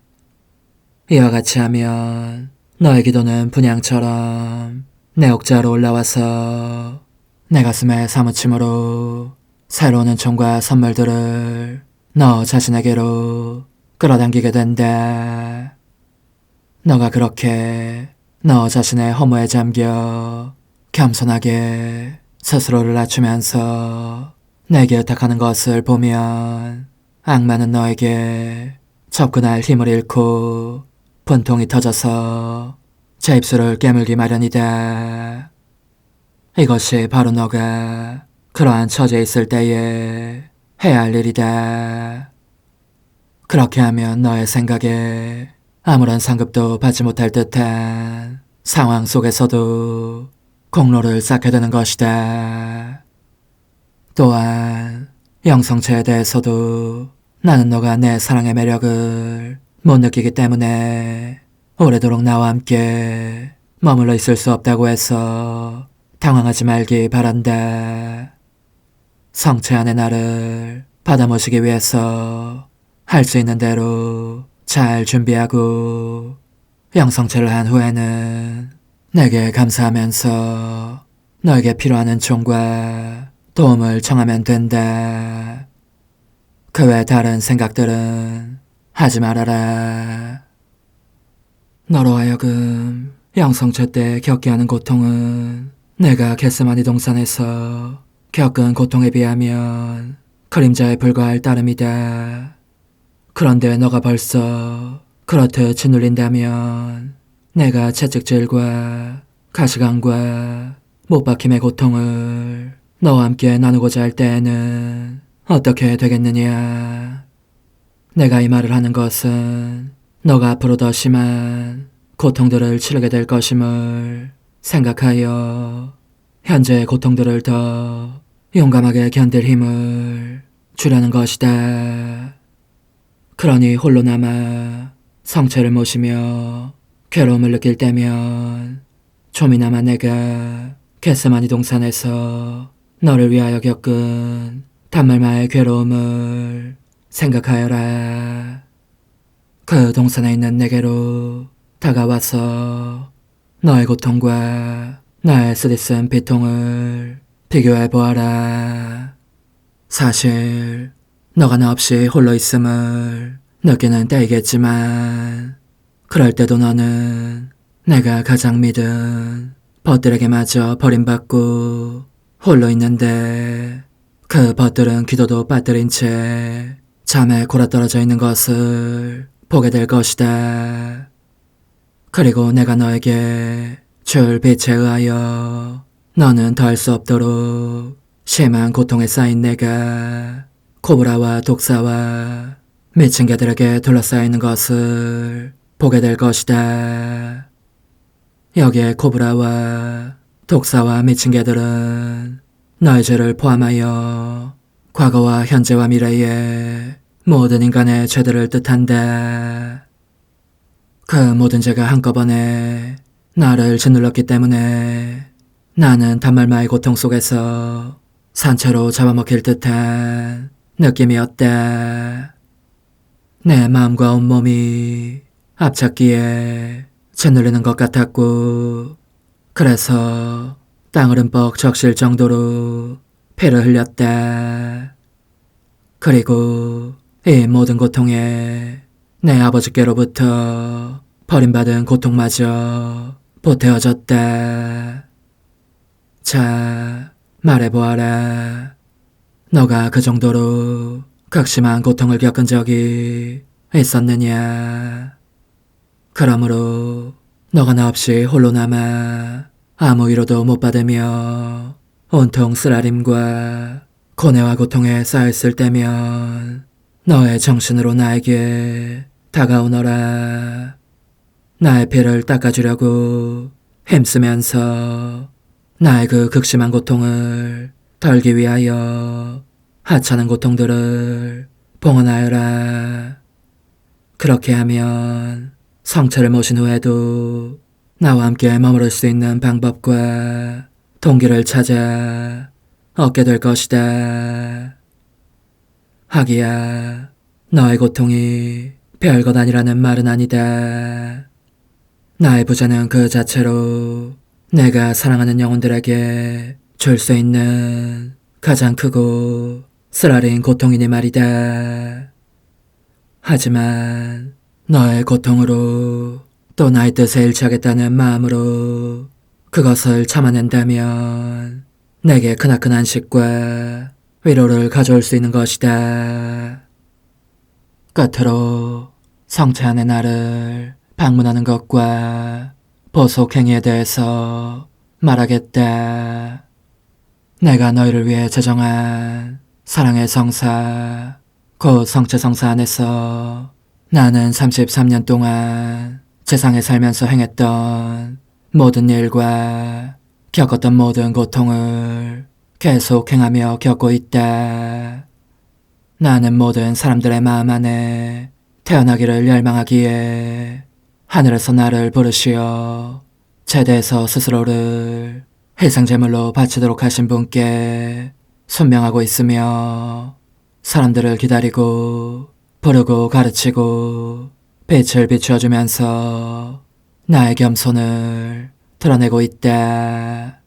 [SPEAKER 1] 이와 같이 하면 너의 기도는 분향처럼 내 옥자로 올라와서 내 가슴에 사무침으로 새로운 은총과 선물들을 너 자신에게로 끌어당기게 된다. 너가 그렇게 너 자신의 허무에 잠겨 겸손하게 스스로를 낮추면서 내게 의탁하는 것을 보면 악마는 너에게 접근할 힘을 잃고 분통이 터져서 제 입술을 깨물기 마련이다. 이것이 바로 너가 그러한 처지에 있을 때에 해야 할 일이다. 그렇게 하면 너의 생각에 아무런 상급도 받지 못할 듯한 상황 속에서도 공로를 쌓게 되는 것이다. 또한 영성체에 대해서도 나는 너가 내 사랑의 매력을 못 느끼기 때문에 오래도록 나와 함께 머물러 있을 수 없다고 해서 당황하지 말기 바란다. 성체 안의 나를 받아모시기 위해서 할 수 있는 대로 잘 준비하고 영성체를 한 후에는 내게 감사하면서 너에게 필요한 은총과 도움을 청하면 된다. 그 외 다른 생각들은 하지 말아라. 너로 하여금 영성체 때 겪게 하는 고통은 내가 겟세마니 동산에서 겪은 고통에 비하면 그림자에 불과할 따름이다. 그런데 너가 벌써 그렇듯 짓눌린다면 내가 채찍질과 가시광과 못박힘의 고통을 너와 함께 나누고자 할 때에는 어떻게 되겠느냐. 내가 이 말을 하는 것은 너가 앞으로 더 심한 고통들을 치르게 될 것임을 생각하여 현재의 고통들을 더 용감하게 견딜 힘을 주려는 것이다. 그러니 홀로 남아 성체를 모시며 괴로움을 느낄 때면 좀이나마 내가 겟세마니 동산에서 너를 위하여 겪은 단말마의 괴로움을 생각하여라. 그 동산에 있는 내게로 다가와서 너의 고통과 나의 쓰디쓴 비통을 비교해보아라. 사실 너가 나 없이 홀로 있음을 느끼는 때이겠지만 그럴 때도 너는 내가 가장 믿은 벗들에게마저 버림받고 홀로 있는데 그 벗들은 기도도 빠뜨린 채 잠에 골아떨어져 있는 것을 보게 될 것이다. 그리고 내가 너에게 줄 빛에 의하여 너는 더할 수 없도록 심한 고통에 쌓인 내가 코브라와 독사와 미친 개들에게 둘러싸여 있는 것을 보게 될 것이다. 여기에 코브라와 독사와 미친 개들은 너의 죄를 포함하여 과거와 현재와 미래의 모든 인간의 죄들을 뜻한다. 그 모든 죄가 한꺼번에 나를 짓눌렀기 때문에 나는 단말마의 고통 속에서 산채로 잡아먹힐 듯한 느낌이었다. 내 마음과 온몸이 앞잡기에 짓눌리는 것 같았고 그래서 땅을 흠뻑 적실 정도로 피를 흘렸다. 그리고 이 모든 고통에 내 아버지께로부터 버림받은 고통마저 보태어졌다. 자, 말해보아라. 너가 그 정도로 극심한 고통을 겪은 적이 있었느냐? 그러므로 너가 나 없이 홀로 남아 아무 위로도 못 받으며 온통 쓰라림과 고뇌와 고통에 쌓였을 때면 너의 정신으로 나에게 다가오너라. 나의 피를 닦아주려고 힘쓰면서 나의 그 극심한 고통을 덜기 위하여 하찮은 고통들을 봉헌하여라. 그렇게 하면 성체를 모신 후에도 나와 함께 머무를 수 있는 방법과 동기를 찾아 얻게 될 것이다. 하기야, 너의 고통이 별것 아니라는 말은 아니다. 나의 부재는 그 자체로 내가 사랑하는 영혼들에게 줄 수 있는 가장 크고 쓰라린 고통이니 말이다. 하지만 너의 고통으로 또 나의 뜻에 일치하겠다는 마음으로 그것을 참아낸다면 내게 크나큰 안식과 위로를 가져올 수 있는 것이다. 끝으로 성체 안의 나를 방문하는 것과 보속행위에 대해서 말하겠다. 내가 너희를 위해 제정한 사랑의 성사, 곧 성체성사 안에서 나는 33년 동안 세상에 살면서 행했던 모든 일과 겪었던 모든 고통을 계속 행하며 겪고 있다. 나는 모든 사람들의 마음 안에 태어나기를 열망하기에 하늘에서 나를 부르시어 제대에서 스스로를 희생제물로 바치도록 하신 분께 순명하고 있으며 사람들을 기다리고 부르고 가르치고 빛을 비추어주면서 나의 겸손을 드러내고 있다.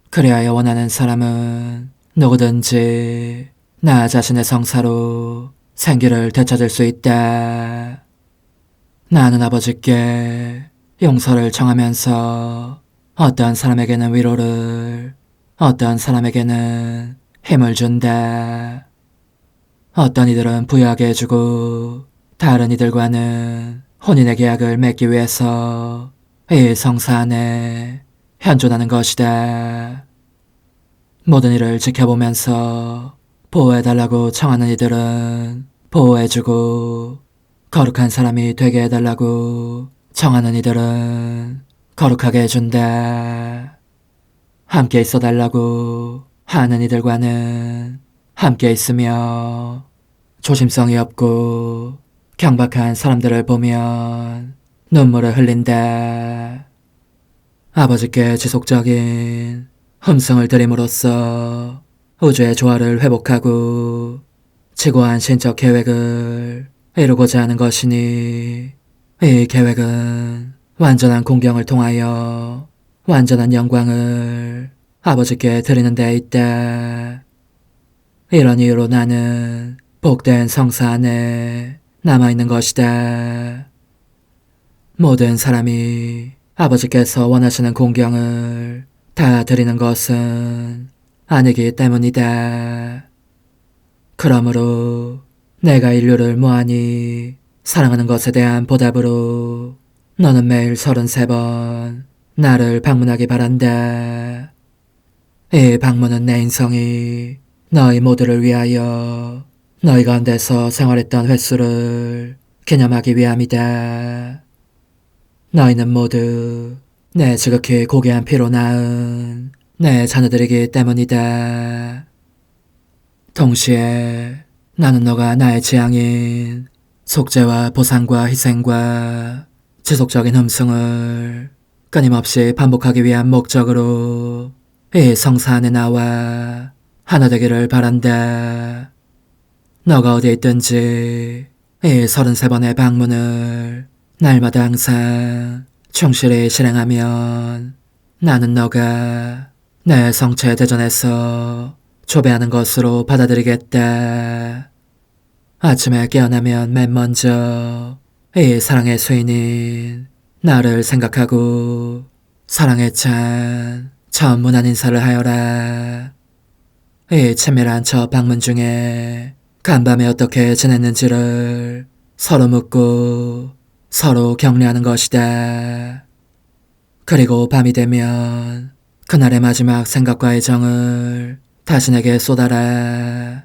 [SPEAKER 1] 그리하여 원하는 사람은 누구든지 나 자신의 성사로 생기를 되찾을 수 있다. 나는 아버지께 용서를 청하면서 어떤 사람에게는 위로를, 어떤 사람에게는 힘을 준다. 어떤 이들은 부유하게 해주고 다른 이들과는 혼인의 계약을 맺기 위해서 이 성사 안에 현존하는 것이다. 모든 일을 지켜보면서 보호해달라고 청하는 이들은 보호해주고 거룩한 사람이 되게 해달라고 청하는 이들은 거룩하게 해준다. 함께 있어달라고 하는 이들과는 함께 있으며 조심성이 없고 경박한 사람들을 보면 눈물을 흘린다. 아버지께 지속적인 흠성을 드림으로써 우주의 조화를 회복하고 지고한 신적 계획을 이루고자 하는 것이니 이 계획은 완전한 공경을 통하여 완전한 영광을 아버지께 드리는 데 있다. 이런 이유로 나는 복된 성사 안에 남아있는 것이다. 모든 사람이 아버지께서 원하시는 공경을 다 드리는 것은 아니기 때문이다. 그러므로 내가 인류를 무한히 사랑하는 것에 대한 보답으로 너는 매일 33번 나를 방문하기 바란다. 이 방문은 내 인성이 너희 모두를 위하여 너희 가운데서 생활했던 횟수를 기념하기 위함이다. 너희는 모두 내 지극히 고귀한 피로 낳은 내 자녀들이기 때문이다. 동시에 나는 너가 나의 지향인 속죄와 보상과 희생과 지속적인 흠승을 끊임없이 반복하기 위한 목적으로 이 성사 안에 나와 하나 되기를 바란다. 너가 어디에 있든지 이 33번의 방문을 날마다 항상 충실히 실행하면 나는 너가 내 성체 대전에서 초배하는 것으로 받아들이겠다. 아침에 깨어나면 맨 먼저 이 사랑의 수인인 나를 생각하고 사랑에 찬 처음 문안 인사를 하여라. 이 친밀한 첫 방문 중에 간밤에 어떻게 지냈는지를 서로 묻고 서로 격려하는 것이다. 그리고 밤이 되면 그날의 마지막 생각과 애정을 다시 내게 쏟아라.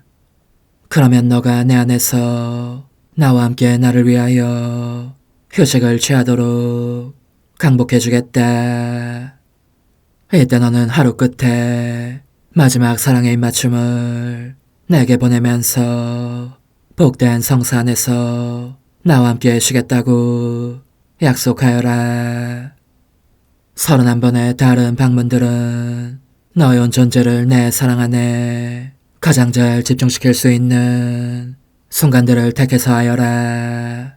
[SPEAKER 1] 그러면 너가 내 안에서 나와 함께 나를 위하여 휴식을 취하도록 강복해주겠다. 이때 너는 하루 끝에 마지막 사랑의 입맞춤을 내게 보내면서 복된 성사 안에서 나와 함께 쉬겠다고 약속하여라. 31번의 다른 방문들은 너의 온 존재를 내 사랑 안에 가장 잘 집중시킬 수 있는 순간들을 택해서 하여라.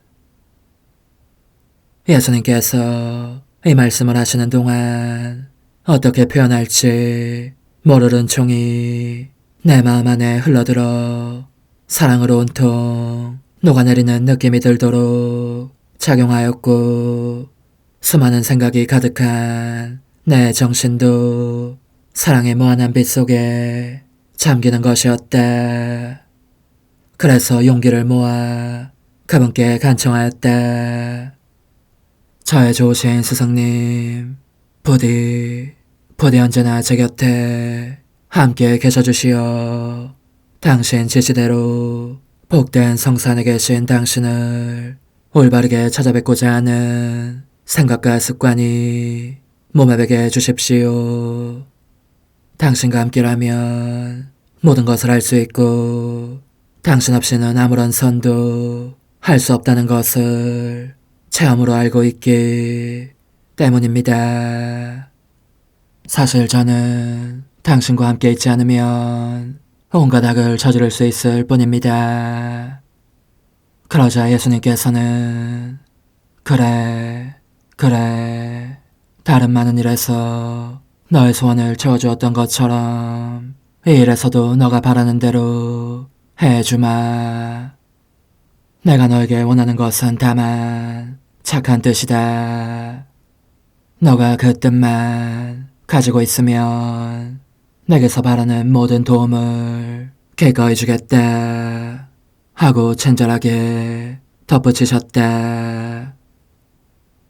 [SPEAKER 1] 예수님께서 이 말씀을 하시는 동안 어떻게 표현할지 모르는 종이 내 마음 안에 흘러들어 사랑으로 온통 녹아내리는 느낌이 들도록 작용하였고, 수많은 생각이 가득한 내 정신도 사랑의 무한한 빛 속에 잠기는 것이었다. 그래서 용기를 모아 그분께 간청하였다. 저의 좋으신 스승님, 부디 언제나 제 곁에 함께 계셔주시어 당신 지시대로 복된 성산에 계신 당신을 올바르게 찾아뵙고자 하는 생각과 습관이 몸에 배게 주십시오. 당신과 함께라면 모든 것을 할 수 있고, 당신 없이는 아무런 선도 할 수 없다는 것을 체험으로 알고 있기 때문입니다. 사실 저는 당신과 함께 있지 않으면 온갖 악을 저지를 수 있을 뿐입니다. 그러자 예수님께서는 그래, 다른 많은 일에서 너의 소원을 채워주었던 것처럼 이 일에서도 너가 바라는 대로 해주마. 내가 너에게 원하는 것은 다만 착한 뜻이다. 너가 그 뜻만 가지고 있으면 내게서 바라는 모든 도움을 기꺼이 주겠다 하고 친절하게 덧붙이셨다.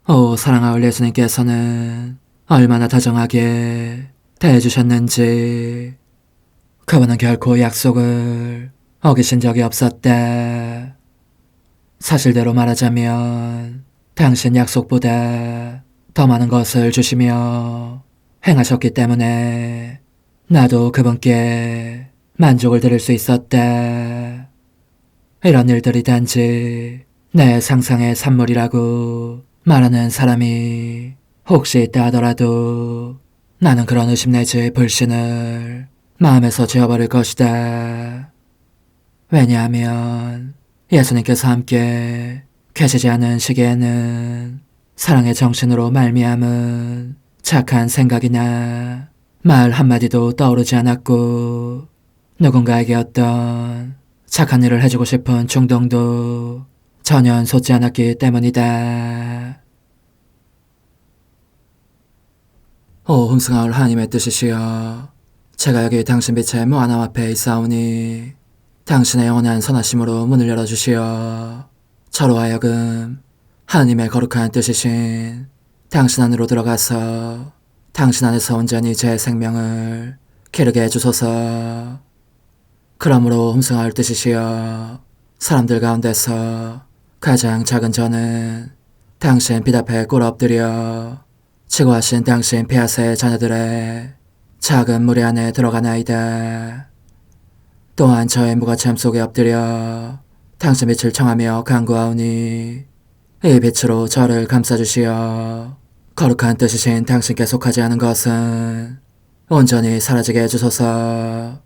[SPEAKER 1] 오 사랑하올 예수님께서는 얼마나 다정하게 대해주셨는지. 그분은 결코 약속을 어기신 적이 없었다. 사실대로 말하자면 당신 약속보다 더 많은 것을 주시며 행하셨기 때문에 나도 그분께 만족을 드릴 수 있었다. 이런 일들이 단지 내 상상의 산물이라고 말하는 사람이 혹시 있다 하더라도 나는 그런 의심 내지 불신을 마음에서 지워버릴 것이다. 왜냐하면 예수님께서 함께 계시지 않은 시기에는 사랑의 정신으로 말미암은 착한 생각이나 말 한마디도 떠오르지 않았고, 누군가에게 어떤 착한 일을 해주고 싶은 충동도 전혀 솟지 않았기 때문이다. 오 흥승하올 하나님의 뜻이시여, 제가 여기 당신 빛의 무한함 앞에 있사오니 당신의 영원한 선하심으로 문을 열어주시어 저로 하여금 하나님의 거룩한 뜻이신 당신 안으로 들어가서 당신 안에서 온전히 제 생명을 기르게 해주소서. 그러므로 흠승하올 뜻이시여, 사람들 가운데서 가장 작은 저는 당신 빛 앞에 꿇어 엎드려 지고하신 당신 폐하세의 자녀들의 작은 무리 안에 들어가나이다. 또한 저의 무가참 속에 엎드려 당신 빛을 청하며 간구하오니 이 빛으로 저를 감싸주시어 거룩한 뜻이신 당신께 속하지 않은 것은 온전히 사라지게 해주소서.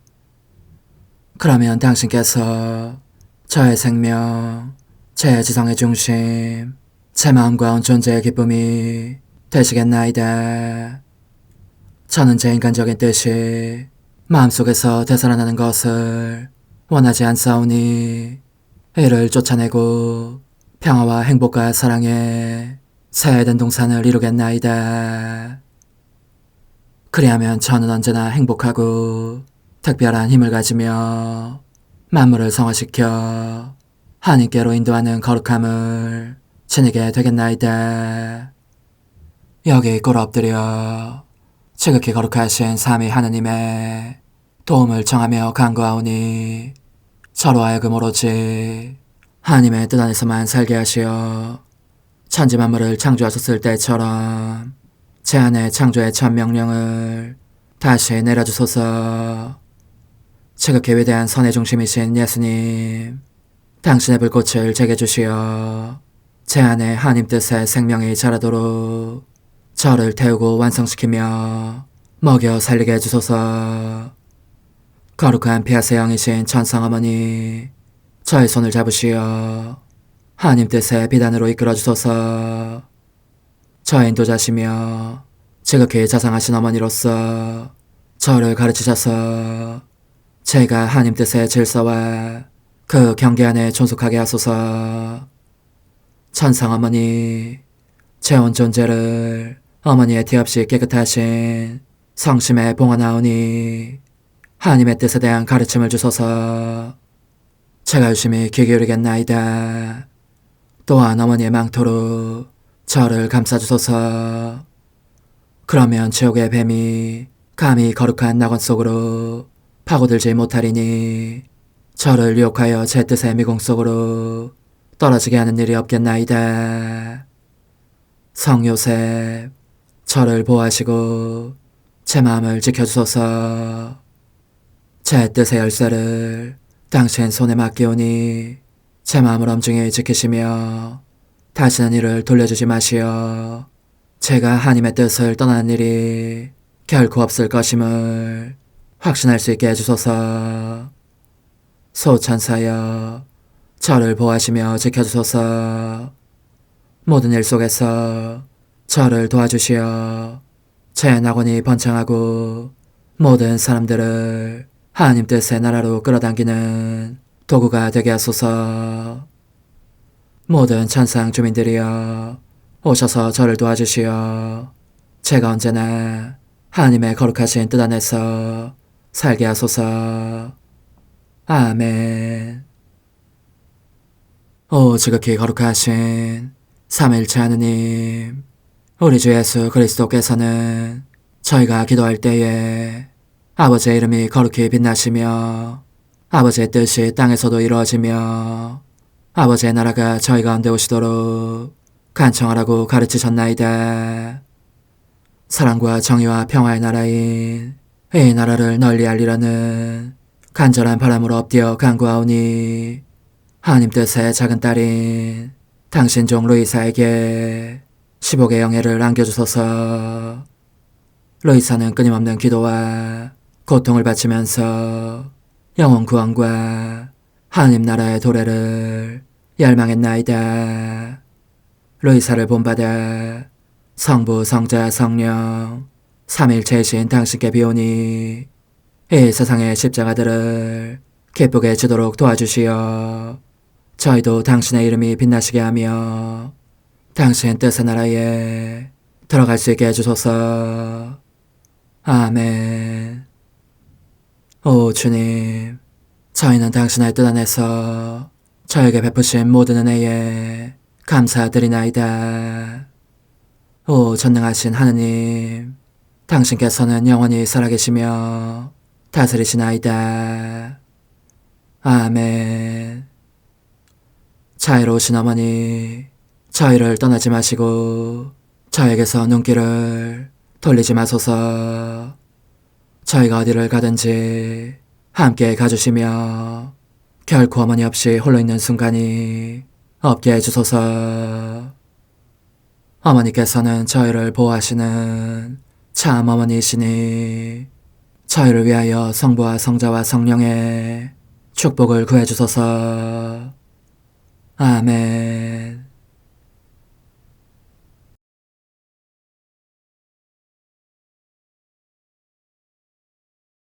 [SPEAKER 1] 그러면 당신께서 저의 생명, 제 지성의 중심, 제 마음과 온 존재의 기쁨이 되시겠나이다. 저는 제 인간적인 뜻이 마음속에서 되살아나는 것을 원하지 않사오니 이를 쫓아내고 평화와 행복과 사랑의 새 에덴 동산을 이루겠나이다. 그리하면 저는 언제나 행복하고 특별한 힘을 가지며 만물을 성화시켜 하나님께로 인도하는 거룩함을 지니게 되겠나이다. 여기 꿇어 엎드려 지극히 거룩하신 삼위 하느님의 도움을 청하며 간구하오니 저로 하여금 오로지 하나님의 뜻 안에서만 살게 하시어 천지 만물을 창조하셨을 때처럼 제 안에 창조의 첫 명령을 다시 내려주소서. 지극히 위대한 선의 중심이신 예수님, 당신의 불꽃을 제게 주시어 제 안에 하나님 뜻의 생명이 자라도록 저를 태우고 완성시키며 먹여 살리게 해주소서. 거룩한 피아세 영이신 천상어머니, 저의 손을 잡으시어 하나님 뜻의 비단으로 이끌어주소서. 저의 인도자시며 지극히 자상하신 어머니로서 저를 가르치셔서 제가 하나님 뜻의 질서와 그 경계 안에 존속하게 하소서. 천상어머니, 제 온 존재를 어머니의 티 없이 깨끗하신 성심에 봉헌하오니 하나님의 뜻에 대한 가르침을 주소서. 제가 열심히 귀 기울이겠나이다. 또한 어머니의 망토로 저를 감싸주소서. 그러면 지옥의 뱀이 감히 거룩한 낙원 속으로 파고들지 못하리니 저를 유혹하여 제 뜻의 미궁 속으로 떨어지게 하는 일이 없겠나이다. 성 요셉, 저를 보호하시고 제 마음을 지켜주소서. 제 뜻의 열쇠를 당신 손에 맡기오니 제 마음을 엄중히 지키시며 다시는 이를 돌려주지 마시어 제가 하나님의 뜻을 떠나는 일이 결코 없을 것임을 확신할 수 있게 해주소서. 소천사여, 저를 보호하시며 지켜주소서. 모든 일 속에서 저를 도와주시어 제 낙원이 번창하고 모든 사람들을 하나님 뜻의 나라로 끌어당기는 도구가 되게 하소서. 모든 천상 주민들이여, 오셔서 저를 도와주시어 제가 언제나 하나님의 거룩하신 뜻 안에서 살게 하소서. 아멘. 오 지극히 거룩하신 삼위일체 하느님, 우리 주 예수 그리스도께서는 저희가 기도할 때에 아버지의 이름이 거룩히 빛나시며 아버지의 뜻이 땅에서도 이루어지며 아버지의 나라가 저희 가운데 오시도록 간청하라고 가르치셨나이다. 사랑과 정의와 평화의 나라인 이 나라를 널리 알리라는 간절한 바람으로 엎드려 간구하오니 하나님 뜻의 작은 딸인 당신 종 루이사에게 15개 영예를 안겨주소서. 루이사는 끊임없는 기도와 고통을 바치면서 영혼 구원과 하나님 나라의 도래를 열망했나이다. 루이사를 본받아 성부, 성자, 성령 삼위일체이신 당신께 비오니 이 세상의 십자가들을 기쁘게 지도록 도와주시어 저희도 당신의 이름이 빛나시게 하며 당신 뜻의 나라에 들어갈 수 있게 해주소서. 아멘. 오 주님, 저희는 당신의 뜻 안에서 저에게 베푸신 모든 은혜에 감사드리나이다. 오 전능하신 하느님, 당신께서는 영원히 살아계시며 다스리시나이다. 아멘. 자애로우신 어머니, 저희를 떠나지 마시고 저에게서 눈길을 돌리지 마소서. 저희가 어디를 가든지 함께 가주시며 결코 어머니 없이 홀로 있는 순간이 없게 해주소서. 어머니께서는 저희를 보호하시는 참 어머니이시니 저희를 위하여 성부와 성자와 성령의 축복을 구해주소서. 아멘.